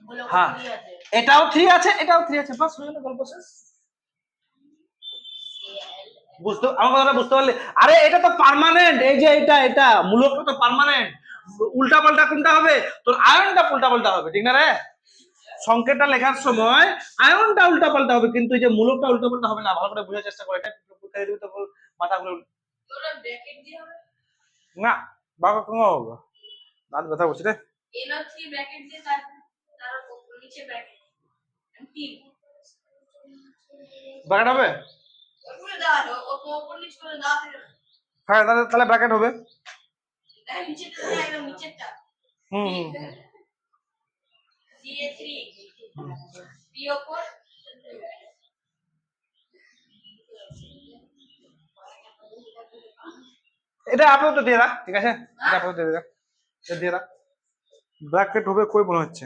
বলো হ্যাঁ 3 আছে, এটাও 3 আছে, এটাও 3 আছে, বাস হয়ে গেল, গল্প শেষ। বুঝতে আমার কথাটা বুঝতে পারলে? আরে এটা তো পার্মানেন্ট, এই যে এটা মূলকটা তো পার্মানেন্ট, উল্টা পাল্টা কোনটা হবে, তোর আয়নটা উল্টা পাল্টা হবে, ঠিক না রে, সংকেতটা লেখার সময় আয়নটা উল্টা পাল্টা হবে, কিন্তু এই যে মূলকটা উল্টা পাল্টা হবে না, ভালো করে বোঝার চেষ্টা করে, এটা পরীক্ষা দিবি তো মাথা ঘুরে, তোরা ব্র্যাকেট দিয়ে হবে, না বাবা কোনো হবে, দাঁত ব্যথা করছে রে, NO3 ব্র্যাকেট দিয়ে তার তার নিচে ব্র্যাকেট, 3 ব্র্যাকেট হবে, ওগুলো দেওয়া হলো, ওপর নিচে করে দেওয়া থাকে, হ্যাঁ তাহলে ব্র্যাকেট হবে, নিচেরটা একদম নিচেরটা, হুম CA3 P ওপর, এটা আপাতত দিয়ে রাখ, ঠিক আছে, এটা আপাতত দিয়ে রাখ, এটা দিয়ে রাখ। ব্র্যাকেট হবে কই মনে হচ্ছে।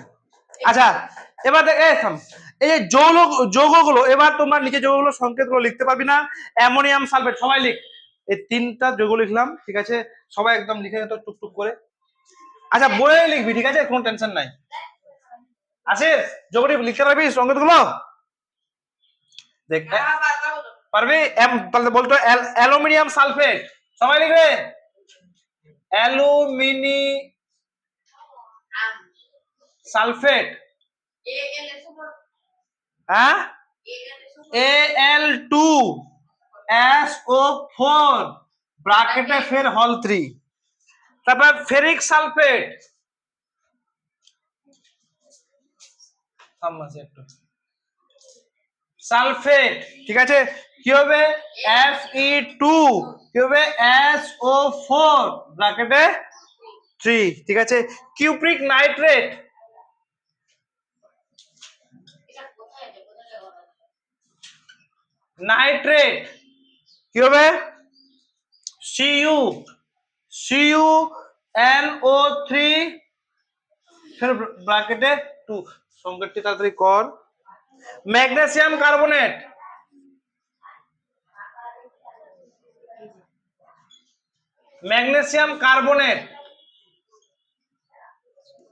আচ্ছা এবার দেখ এই যে যৌগগুলো, এবার তোমরা নিচে যৌগগুলো সংকেতগুলো লিখতে পারবি না। অ্যামোনিয়াম সালফেট সবাই লিখ, এই 3টা যৌগ লিখলাম, ঠিক আছে? সবাই একদম লিখে তো টুকটুক করে। আচ্ছা বইয়ে লিখবি, ঠিক আছে, কোনো টেনশন নাই। আসিস যৌগটি লিখতে পারবি সংকেতগুলো? দেখ পারবি? বলতো অ্যালুমিনিয়াম সালফেট, সবাই লিখবে অ্যালুমিনি সালফেট, হ্যাঁ, Al2SO4 ব্র্যাকেটে ফের হল 3। তারপর ফেরিক সালফেট, সালফেট, ঠিক আছে, কি হবে Fe2, কি হবে SO4 ব্র্যাকেটে 3, ঠিক আছে। কিউপ্রিক নাইট্রেট, নাইট্রেট, কি হবে CuNO3 ব্র্যাকেটে 2, সংকেতটি তাড়াতাড়ি কর। ম্যাগনেসিয়াম কার্বনেট, ম্যাগনেসিয়াম কার্বনেট,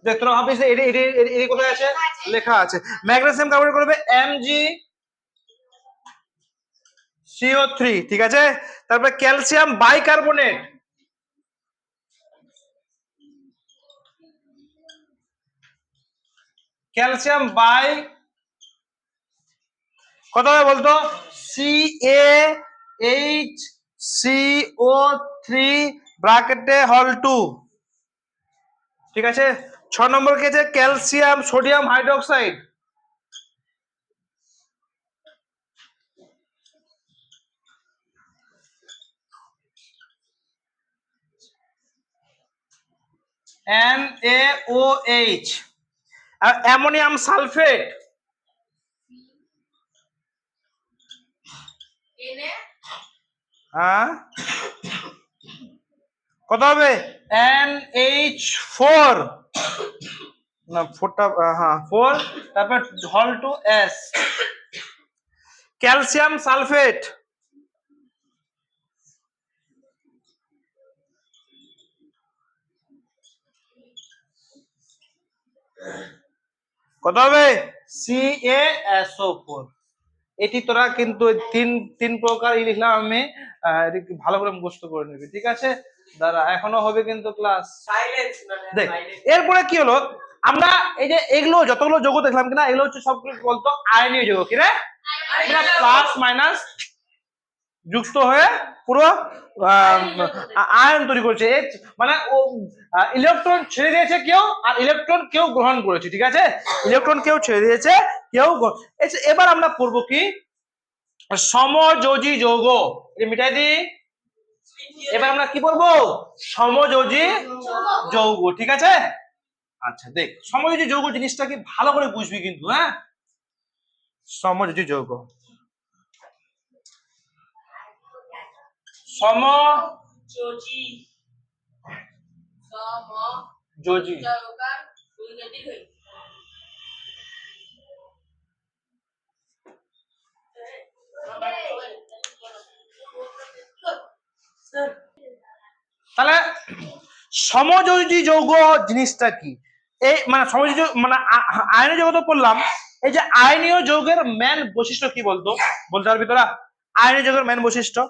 দেখ তোরা ভাবিস এটি কোথায় আছে, লেখা আছে। ম্যাগনেসিয়াম কার্বনেট করবে MgCO3, ঠিক আছে। তারপরে ক্যালসিয়াম বাইকার্বনেট, ক্যালসিয়াম বাই কত হবে বলতো CaHCO3 ব্র্যাকেটে হল 2, ঠিক আছে। 6 নম্বর কি আছে ক্যালসিয়াম সোডিয়াম হাইড্রোক্সাইড, NaOH। আর অ্যামোনিয়াম সালফেট, হ্যাঁ কত হবে NH4, না 4টা, হ্যাঁ 4, তারপর হল 2S। ক্যালসিয়াম সালফেট, কত হবে CaSO4। এটি তোরা কিন্তু তিন প্রকার লিখলাম আমি, এটি ভালো করে মুখস্থ করে নিবি, ঠিক আছে? দাঁড়া এখনো হবে কিন্তু ক্লাস। সাইলেন্স দেখ এরপরে কি হলো, আমরা এই যে এগুলো যতগুলো যৌগ দেখলাম কিনা, এগুলো হচ্ছে সবগুলো বলতো আয়নীয় যৌগ, কি রে? এরা প্লাস মাইনাস যুক্ত হয়ে পুরো আয়ন তৈরি করছে, মানে ও ইলেকট্রন ছেড়ে দিয়েছে কেউ, আর ইলেকট্রন কেউ গ্রহণ করেছে, ঠিক আছে। ইলেকট্রন কেউ ছেড়ে দিয়েছে, কেউ। এবার আমরা পড়বো কি সমযোজী যৌগ, মিটাই দি। এবার আমরা কি বলবো সমযোজী যৌগ, ঠিক আছে। আচ্ছা দেখ সমযোজী যৌগ জিনিসটা কি ভালো করে বুঝবি কিন্তু, হ্যাঁ। সমযোজী যৌগ, সমযোজী তাহলে সমযোজী যৌগ জিনিসটা কি, এই মানে সমযোজী মানে আয়নীয় যৌগ তো পড়লাম, এই যে আয়নীয় যৌগের মেন বৈশিষ্ট্য কি বলতো, বলতে পারবি তোরা? আয়নীয় যৌগের মেন বৈশিষ্ট্য,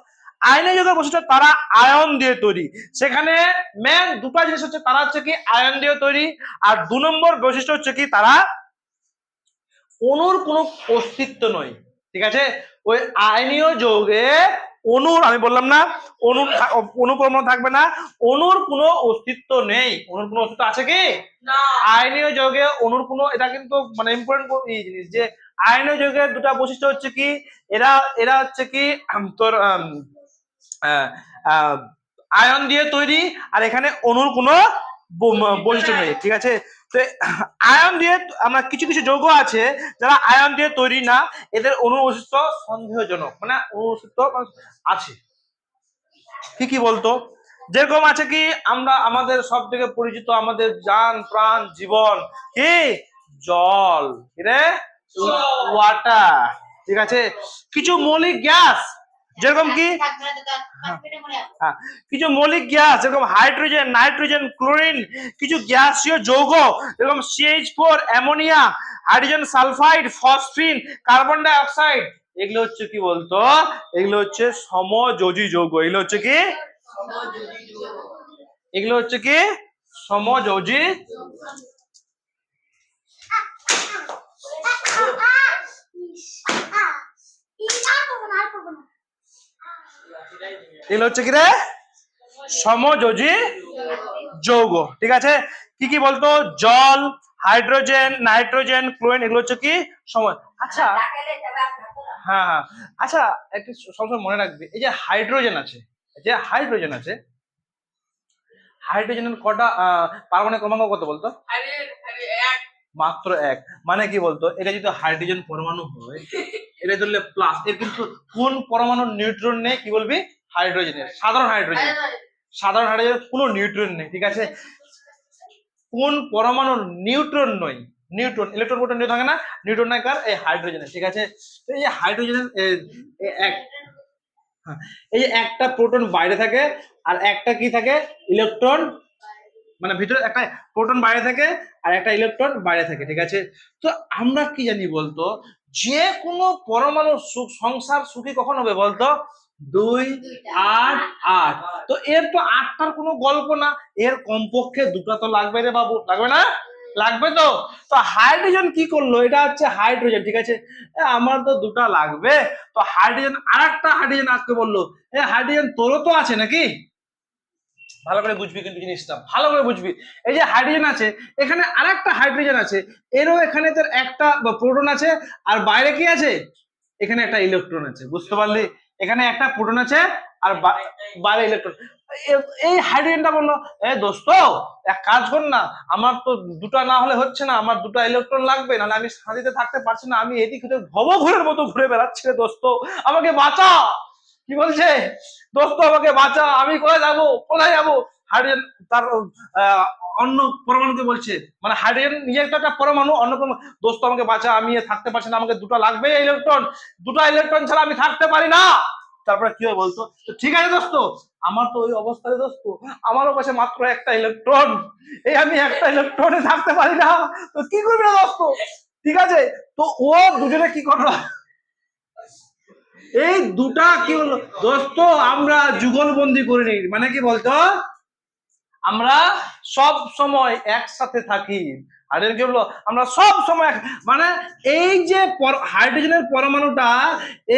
আয়নীয় যৌগের বৈশিষ্ট্য তারা আয়ন দিয়ে তৈরি। সেখানে মেন দুটো জিনিস হচ্ছে, তারা হচ্ছে কি আয়ন দিয়ে তৈরি, আর 2 নম্বর বৈশিষ্ট্য হচ্ছে কি তারা অণুর কোনো অস্তিত্ব নয়, ঠিক আছে। ওই আয়নীয় যৌগে অণুর, আমি বললাম না অণু পরমাণু থাকবে না, অণুর কোনো অস্তিত্ব নেই। অণুর কোনো অস্তিত্ব আছে কি না? আয়নীয় যৌগে অণুর কোনো, এটা কিন্তু মানে ইম্পর্টেন্ট জিনিস, যে আয়নীয় যৌগের দুটা বৈশিষ্ট্য হচ্ছে কি, এরা হচ্ছে কি তোর আয়ন দিয়ে তৈরি, আর এখানে অণুর কোনো বৈশিষ্ট্য নেই, ঠিক আছে। তো আয়ন দিয়ে আমরা কিছু কিছু যৌগ আছে যারা আয়ন দিয়ে তৈরি না, এদের অণুর অস্তিত্ব সন্দেহজনক, মানে অণুর অস্তিত্ব আছে। কি কি বলতো, যেরকম আছে কি আমরা আমাদের সব থেকে পরিচিত আমাদের জান প্রাণ জীবন কি জল, কি রে ওয়াটার, ঠিক আছে। কিছু মৌলিক গ্যাস যেরকম কি থাকবে না তো তার 5 মিনিটে মরে যাবে। হ্যাঁ, কিছু মৌলিক গ্যাস যেরকম হাইড্রোজেন, নাইট্রোজেন, ক্লোরিন, কিছু গ্যাসীয় যৌগ যেরকম CH4, ammonia, hydrogen sulphide, phosphine, carbon dioxide, এগুলো হচ্ছে কি বলতো, এগুলো হচ্ছে সমযোজী যৌগ। এগুলো হচ্ছে কি, এগুলো হচ্ছে কি সমযোজী। এগুলো হচ্ছে কি রে সমযোজী যৌগ, ঠিক আছে। কি কি বলতো, জল, হাইড্রোজেন, নাইট্রোজেন, ক্লোরিন, এগুলো হচ্ছে কি সময়। আচ্ছা হ্যাঁ হ্যাঁ, আচ্ছা একটু সবসময় মনে রাখবে, এই যে হাইড্রোজেন আছে, যে হাইড্রোজেন আছে, হাইড্রোজেনের কটা পারমাণবিক ক্রমাঙ্ক কত বলতো? মাত্র এক। মানে কি বলতো, এটা যদি হাইড্রোজেন পরমাণু হয়, এটা ধরলে প্লাস, এর কিন্তু কোন পরমাণু নিউট্রন নেই, কি বলবি হাইড্রোজেনের, সাধারণ হাইড্রোজেন, সাধারণ হাইড্রোজেনের কোনো নিউট্রন নেই, ঠিক আছে। কোন পরমাণু নিউট্রন নয়, নিউট্রন, ইলেকট্রন প্রোটন নিউট্রন থাকে না, নিউট্রন নাই কার, এই হাইড্রোজেনের, ঠিক আছে। তো এই যে হাইড্রোজেনের এক, হ্যাঁ, এই যে একটা প্রোটন বাইরে থাকে আর একটা কি থাকে ইলেকট্রন, মানে ভিতরে একটা প্রোটন বাইরে থাকে আর একটা ইলেকট্রন বাইরে থাকে, ঠিক আছে। তো আমরা কি জানি বলতো, যে কোনো পরমাণু সংসার সুখী কখন হবে বলতো, 2 8 8। তো এর তো 8টার কোনো গল্প না, এর কমপক্ষে দুটো তো লাগবে রে বাবু, লাগবে না, লাগবে তো। তো হাইড্রোজেন কি করলো, এটা হচ্ছে হাইড্রোজেন, ঠিক আছে, আমার তো দুটো লাগবে, তো হাইড্রোজেন আরেকটা হাইড্রোজেন আসতে বললো, হাইড্রোজেন তোরও তো আছে নাকি, ভালো করে বুঝবি কিন্তু জিনিসটা, ভালো করে বুঝবি। এই যে হাইড্রোজেন আছে, এখানে আরেকটা হাইড্রোজেন আছে, এরও এখানে তোর একটা প্রোটন আছে, আর বাইরে কি আছে, এখানে একটা ইলেকট্রন আছে, বুঝতে পারলি, এখানে একটা প্রোটন আছে আর বাইরে ইলেকট্রন। এই হাইড্রোজেনটা বললো, দোস্ত এক কাজ কর না, আমার তো দুটা না হলে হচ্ছে না, আমার দুটো ইলেকট্রন লাগবে, নাহলে আমি শান্তিতে থাকতে পারছি না, আমি এদিক ওদিক ভবঘুরের মতো ঘুরে বেড়াচ্ছি রে দোস্ত, আমাকে বাঁচা। কি বলছে, দোস্ত আমাকে বাঁচা, আমি কোথায় যাবো, কোথায় যাবো। হাইড্রোজেন তার অন্য পরমাণুকে বলছে, মানে হাইড্রোজেন নিজে একটা পরমাণু, অন্য দোস্ত আমাকে বাঁচা, আমি থাকতে পারছি না, আমাকে দুটো লাগবে ইলেকট্রন, দুটো ইলেকট্রন ছাড়া আমি থাকতে পারি না। তারপরে কি হয় বলতো, ঠিক আছে দোস্ত, আমার তো ওই অবস্থায় দোস্ত, আমারও কাছে মাত্র একটা ইলেকট্রন, এই আমি একটা ইলেকট্রনে থাকতে পারি না, তো কি করবি না দোস্ত, ঠিক আছে। তো ও দুজনে কি করলো, এই দুটা কি হলো দোস্ত, আমরা যুগলবন্দি করে নিই, মানে কি বলতো, আমরা সব সময় একসাথে থাকি। আর কি বললো, আমরা সব সময়, মানে এই যে হাইড্রোজেনের পরমাণুটা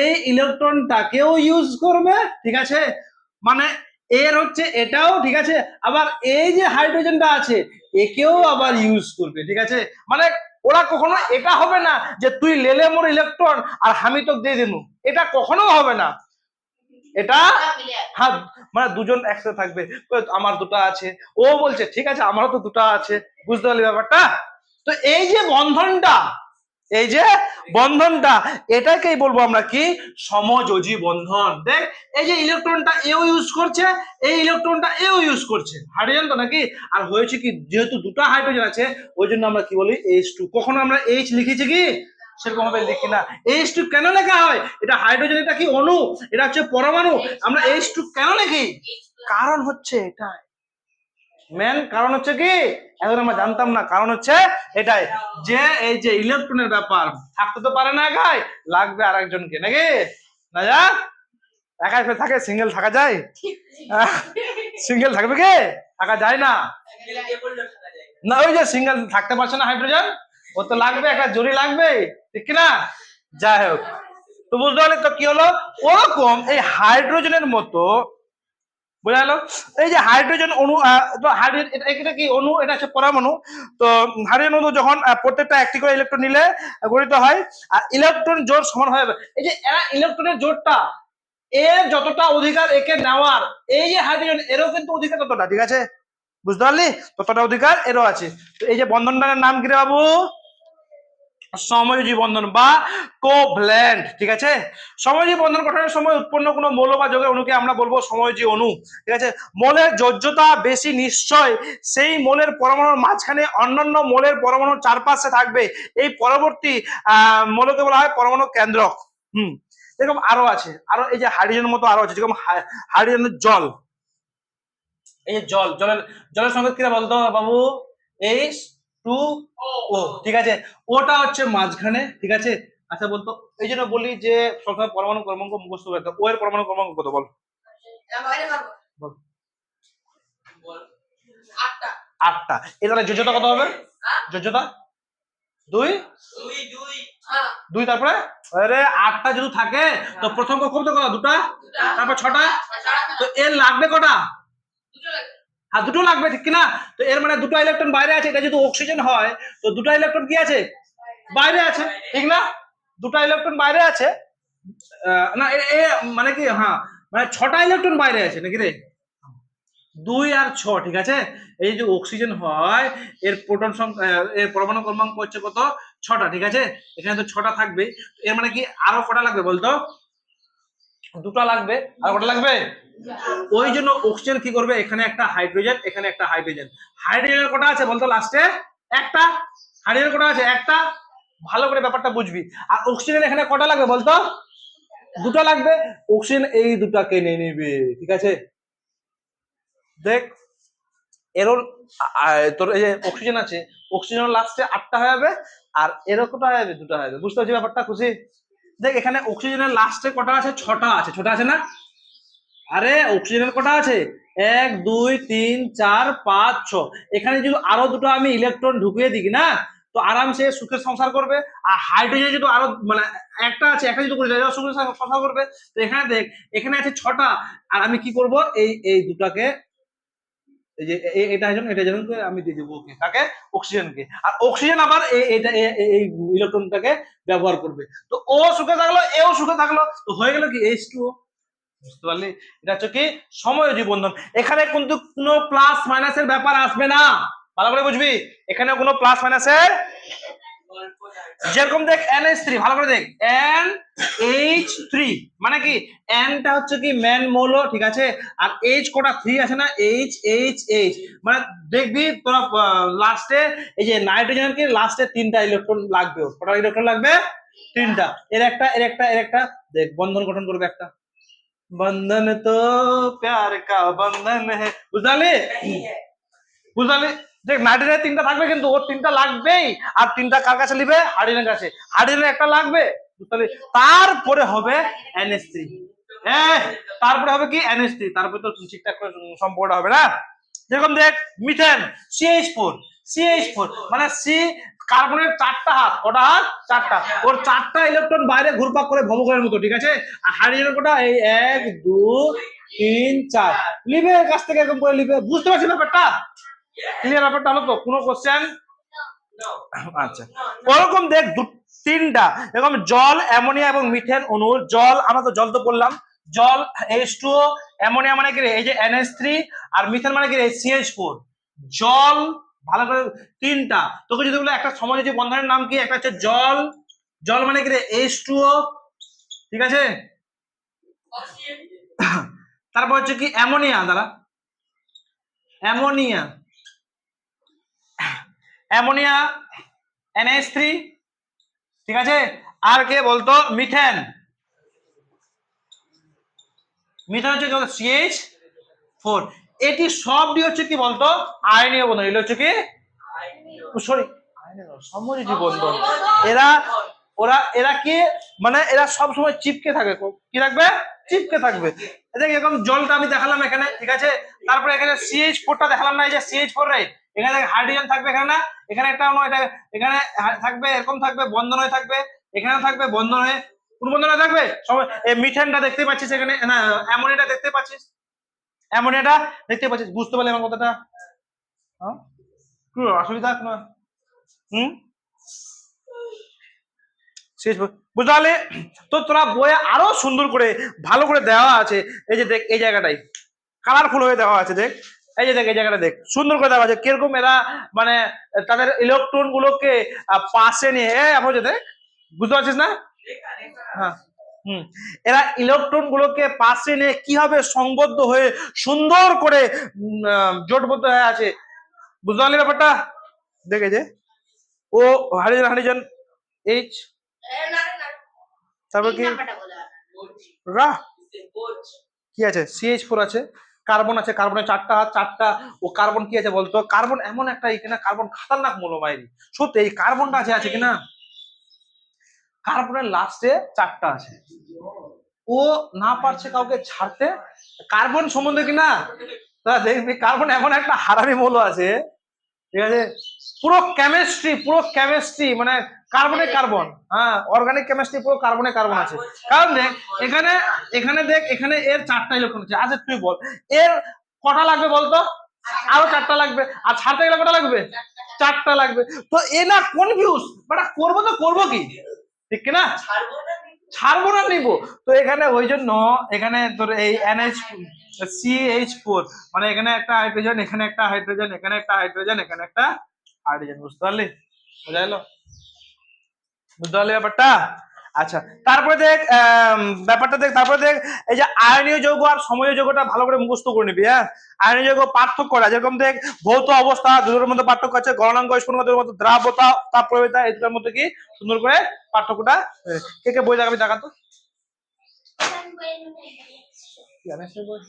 এই ইলেকট্রনটাকেও ইউজ করবে, ঠিক আছে, মানে এর হচ্ছে এটাও, ঠিক আছে, আবার এই যে হাইড্রোজেনটা আছে একেও আবার ইউজ করবে, ঠিক আছে। মানে ওরা কখনো এটা হবে না যে তুই লেলে মোর ইলেকট্রন আর আমি তো দিয়ে দিনু, এটা কখনো হবে না, এটা হ্যাঁ, মানে দুজন একসাথে থাকবে, আমার দুটো আছে, ও বলছে ঠিক আছে আমারও তো দুটো আছে, বুঝতে পারলি ব্যাপারটা। তো এই যে বন্ধনটা, এই যে বন্ধনটা, এটাকেই বলবো আমরা কি সমযোজী বন্ধন। দেখ এই যে ইলেকট্রনটা এও ইউজ করছে, এই ইলেকট্রনটা এও ইউজ করছে, হাইড্রোজেন তো নাকি, আর হয়েছে কি যেহেতু দুটো হাইড্রোজেন আছে ওই জন্য আমরা কি বলি H2, কখনো আমরা H লিখেছি কি, সেরকম ভাবে লিখি না। H2 কেন লেখা হয়, এটা হাইড্রোজেন, এটা কি অণু, এটা হচ্ছে পরমাণু, আমরা H2 কেন লিখি, কারণ হচ্ছে এটাই, মেন কারণ হচ্ছে কি, এখন আমরা জানতাম না, কারণ হচ্ছে এটাই, যে এই যে ইলেকট্রনের ব্যাপার, থাকতে তো পারে না একাই, লাগবে আর একজনকে নাকি, না যা একাই থাকে, সিঙ্গেল থাকা যায়, সিঙ্গেল থাকবে কে, থাকা যায় না, না ওই যে সিঙ্গেল থাকতে পারছে না হাইড্রোজেন, ও তো লাগবে, একটা জুড়ি লাগবে, ঠিক কিনা, যাই হোক। তো বুঝতে পারলি তো কি হলো, ওরকম এই হাইড্রোজেনের মতো, বোঝা গেল, এই যে হাইড্রোজেন অণু, তো হাইড্রোজেন এটা কি অণু, এটা হচ্ছে পরমাণু। তো হাইড্রোজেন অণু যখন প্রত্যেকটা একটি করে ইলেকট্রন নিলে গঠিত হয়, আর ইলেকট্রন জোড় সমান হয়ে যাবে, এই যে এরা ইলেকট্রনের জোড়টা, এর যতটা অধিকার একে নেওয়ার, এই যে হাইড্রোজেন এরও কিন্তু অধিকার ততটা, ঠিক আছে, বুঝতে পারলি, ততটা অধিকার এরও আছে। তো এই যে বন্ধনটার নাম কি রে বাবু, সমযোজী বন্ধন বা কোভ্যালেন্ট, ঠিক আছে। সমযোজী বন্ধন গঠনের সময় উৎপন্ন কোনো মৌল বা যৌগের অণুকে আমরা বলবো সমযোজী অণু, ঠিক আছে। মৌলের যোজ্যতা বেশি নিশ্চয় সেই মৌলের পরমাণুর মাঝখানে অন্যান্য মৌলের পরমাণুর চারপাশে থাকবে, এই পরবর্তী মৌলকে বলা হয় পরমাণু কেন্দ্রক। এরকম আরো আছে, আরো এই যে হাইড্রোজেনের মতো আরো আছে, যেরকম হাইড্রোজেনের জল, এই যে জলের সঙ্গে কিরা বলতো বাবু, H2O, ঠিক আছে। ওটা হচ্ছে মাঝখানে, ঠিক আছে। আচ্ছা বলতো, এই জন্য বলি যে সবসময় পরমাণু ক্রমাঙ্ক মুখস্থ করতে, ও এর পরমাণু ক্রমাঙ্ক কত বল? বল। বল। 8টা। এর তাহলে যোজ্যতা কত হবে? যোজ্যতা 2 দুই দুই 2, তারপরে আরে 8টা যদি থাকে তো প্রথম কত কত? 2টা, তারপর 6টা, তো এর লাগবে কটা? আর 2টো লাগবে, ঠিক কিনা? তো এর মানে 2টা ইলেকট্রন বাইরে আছে, এটা যদি অক্সিজেন হয় তো 2টা ইলেকট্রন কি আছে? বাইরে আছে, ঠিক না? 2টা ইলেকট্রন বাইরে আছে, না এ মানে কি, হ্যাঁ মানে 6টা ইলেকট্রন বাইরে আছে নাকি রে? 2 আর 6, ঠিক আছে। এই যে অক্সিজেন হয় এর প্রোটন সংখ্যা, এর পরমাণু ক্রমাঙ্ক হচ্ছে কত? 6টা, ঠিক আছে। এখানে তো 6টা থাকবে, এর মানে কি আরো কটা লাগবে বলতো? 2টা লাগবে, আর কটা লাগবে? ওই জন্য অক্সিজেন কি করবে, এখানে একটা হাইড্রোজেন, এখানে একটা হাইড্রোজেন। হাইড্রোজেনের কটা আছে বলতো লাস্টে? একটা। হাইড্রোজেন কটা আছে? একটা। ভালো করে ব্যাপারটা বুঝবি। আর অক্সিজেন এখানে কটা লাগবে বলতো? 2টা লাগবে। অক্সিজেন এই দুটাকে নিয়ে নিবে, ঠিক আছে। দেখ এরও তোর এই যে অক্সিজেন আছে, অক্সিজেন লাস্টে 8টা হয়ে যাবে, আর এরও কটা হয়ে যাবে? 2টা হয়ে যাবে। বুঝতে পারছি ব্যাপারটা? খুশি? দেখ এখানে অক্সিজেনের লাস্টে কটা আছে? 6টা আছে। 6টা আছে না? আরে অক্সিজেনের কটা আছে? 1 2 3 4 5 6। এখানে যদি আরো 2টো আমি ইলেকট্রন ঢুকিয়ে দিই না, তো আরামসে সুখের সংসার করবে। আর হাইড্রোজেন যদি আরো মানে একটা আছে, একটা যদি করে দেয় সুখের সংসার করবে। তো এখানে দেখ, এখানে আছে 6টা, আর আমি কি করব, এই দুটাকে, এই যে এটা যেন আমি দিয়ে দেবো ওকে, কাকে? অক্সিজেনকে। আর অক্সিজেন আবার এটা এই ইলেকট্রনটাকে ব্যবহার করবে। তো ও সুখে থাকলো, এও সুখে থাকলো, তো হয়ে গেল কি H2O। বুঝতে পারলি? এটা হচ্ছে কি সমযোজী বন্ধন। এখানে কিন্তু কোনো প্লাস মাইনাসের ব্যাপার আসবে না, ভালো করে বুঝবি। এখানে কোনো প্লাস মাইনাসের, যেরকম দেখ NH3, ভালো করে দেখ NH3 মানে কি, N টা হচ্ছে কি ম্যান মৌল, ঠিক আছে। আর H কটা? 3 আছে না, H মানে দেখবি তোরা লাস্টে এই যে নাইট্রোজেনের কি লাস্টে 3টা ইলেকট্রন লাগবে। কটা ইলেকট্রন লাগবে? 3টা। এর একটা, এর একটা, এর একটা, দেখ বন্ধন গঠন করবে একটা। बंधन तो प्यार का बंधन है, বুঝলি? বুঝলি? দেখ নাইট্রোজেনের 3টা থাকবে, কিন্তু ওর 3টা লাগবেই। আর 3টা কার কাছে নিবে? হাইড্রোজেনের কাছে। হাইড্রোজেনের একটা লাগবে, বুঝলি? তারপরে হবে NH3, হ্যাঁ তারপরে হবে কি NH3, তারপরে তো ঠিকঠাক করে সম্পর্কটা হবে না। যেরকম দেখ মিথেন CH4 মানে সি কার্বনের 4টা হাত। কটা হাত? 4টা। ওর 4টা ইলেকট্রন বাইরে ঘুরপাক করে ভবঘুরের মতো, ঠিক আছে। আর হাইড্রোজেনের কটা? এই 1 2 3 4 লিবে কাছ থেকে এরকম করে লিবে। বুঝতে পারছিস ব্যাপারটা? ক্লিয়ার ব্যাপারটা হলো তো? কোনো কোশ্চেন? আচ্ছা ওরকম দেখ 3টা এরকম জল, অ্যামোনিয়া এবং মিথেন অণু। জল, আমরা তো জল তো বললাম, জল H2O, অ্যামোনিয়া মানে কি রে এই যে NH3, আর মিথেন মানে কি রে CH4। জল, ভালো করে 3টা। তোকে যদি বলে একটা সমযোজী বন্ধনের নাম কি, একটা হচ্ছে জল, জল মানে কি রে H2O, ঠিক আছে। তারপর হচ্ছে কি অ্যামোনিয়া, দ্বারা অ্যামোনিয়া NH3, ঠিক আছে। আর কে বলতো? মিথেন হচ্ছে CH4। এটি সবটি হচ্ছে কি বলতো? আয়নীয় বন্ধন। এগুলো হচ্ছে কি, সরি সমযোজী বন্ধন। এরা কি মানে এরা সব সময় চিপকে থাকে, কি রাখবে? চিপকে থাকবে। দেখ এরকম জলটা আমি দেখালাম এখানে, ঠিক আছে। তারপরে এখানে CH4টা দেখালাম না, এই যে CH4 রে এখানে হাইড্রোজেন থাকবে, এখানে না, এখানে একটা এটা এখানে থাকবে, এরকম থাকবে, বন্ধন হয়ে থাকবে, এখানে থাকবে বন্ধন হয়ে। কোন বন্ধন হয়ে থাকবে? সবাই এই মিথেনটা দেখতে পাচ্ছিস এখানে, না অ্যামোনিয়াটা দেখতে পাচ্ছিস, অ্যামোনিয়াটা দেখতে পাচ্ছিস। বুঝতে পারলি আমার কথাটা? হ্যাঁ কি অসুবিধা না? শেষ বুঝলে? তো তোরা বইয়ে আরো সুন্দর করে ভালো করে দেওয়া আছে। এই যে দেখ এই জায়গাটাই কালারফুল হয়ে দেওয়া আছে, দেখ এই যে দেখ এই জায়গাটা দেখ সুন্দর করে দেখা যাচ্ছে কিরকম এরা মানে তাদের ইলেকট্রন গুলোকে পাশে নিয়ে আপনি দেখ বুঝতে পারছিস না? হ্যাঁ এরা ইলেকট্রন গুলোকে পাশে নিয়ে কিভাবে সংবদ্ধ হয়ে সুন্দর করে জোটবদ্ধ হয়ে আছে বুঝতে পারলি ব্যাপারটা? দেখে যে ও হাইড্রোজেন হাইড্রোজেন এইচ তারপর কি নাম্বারটা বলে রা কি আছে CH4 আছে কার্বন আছে কার্বনের 4টা হাত 4টা ও কার্বন কি আছে বলতো কার্বন এমন একটা কিনা কার্বন খাতারনাক মৌলমাইরি সত্যি এই কার্বনটা আছে কিনা কার্বনের লাস্টে 4টা আছে ও না পারছে কাউকে ছাড়তে কার্বন সম্বন্ধে কিনা তা দেখবি কার্বন এমন একটা হারামি মৌল আছে ঠিক আছে পুরো কেমিস্ট্রি মানে কার্বনে কার্বন হ্যাঁ অর্গানিক কেমিস্ট্রি পুরো কার্বনে কার্বন আছে কারণ দেখ এখানে দেখ এখানে এর 4টা ইলেকট্রন আছে আচ্ছা তুই বল এর কটা লাগবে বলতো আরো 4টা লাগবে আর ছাড়তে গেলে কটা লাগবে 4টা লাগবে তো এ না কনফিউজ বাট করবো কি ঠিক না ছাড়বো না নিবো তো এখানে ওই জন্য এখানে তোর এই CH4 মানে এখানে একটা হাইড্রোজেন এখানে একটা হাইড্রোজেন এখানে একটা হাইড্রোজেন এখানে একটা হাইড্রোজেন বুঝতে পারলি বোঝা গেল বুঝতে পারলি ব্যাপারটা আচ্ছা তারপরে দেখ ব্যাপারটা দেখ তারপরে দেখ এই যে আয়নীয় যৌগ আর সমীয় যৌগটা ভালো করে মুখস্থ করে নিবি হ্যাঁ আয়নীয় যৌগ পার্থক্য করা যেরকম দেখ ভৌত অবস্থা দুটোর মধ্যে পার্থক্য আছে গলনাঙ্ক স্ফুটনাঙ্কের মধ্যে দ্রাব্যতা তাপ প্রবণতা এই দুটোর মধ্যে কি সুন্দর করে পার্থক্যটা কে বই দেখাবি দেখা তো না জানিস বই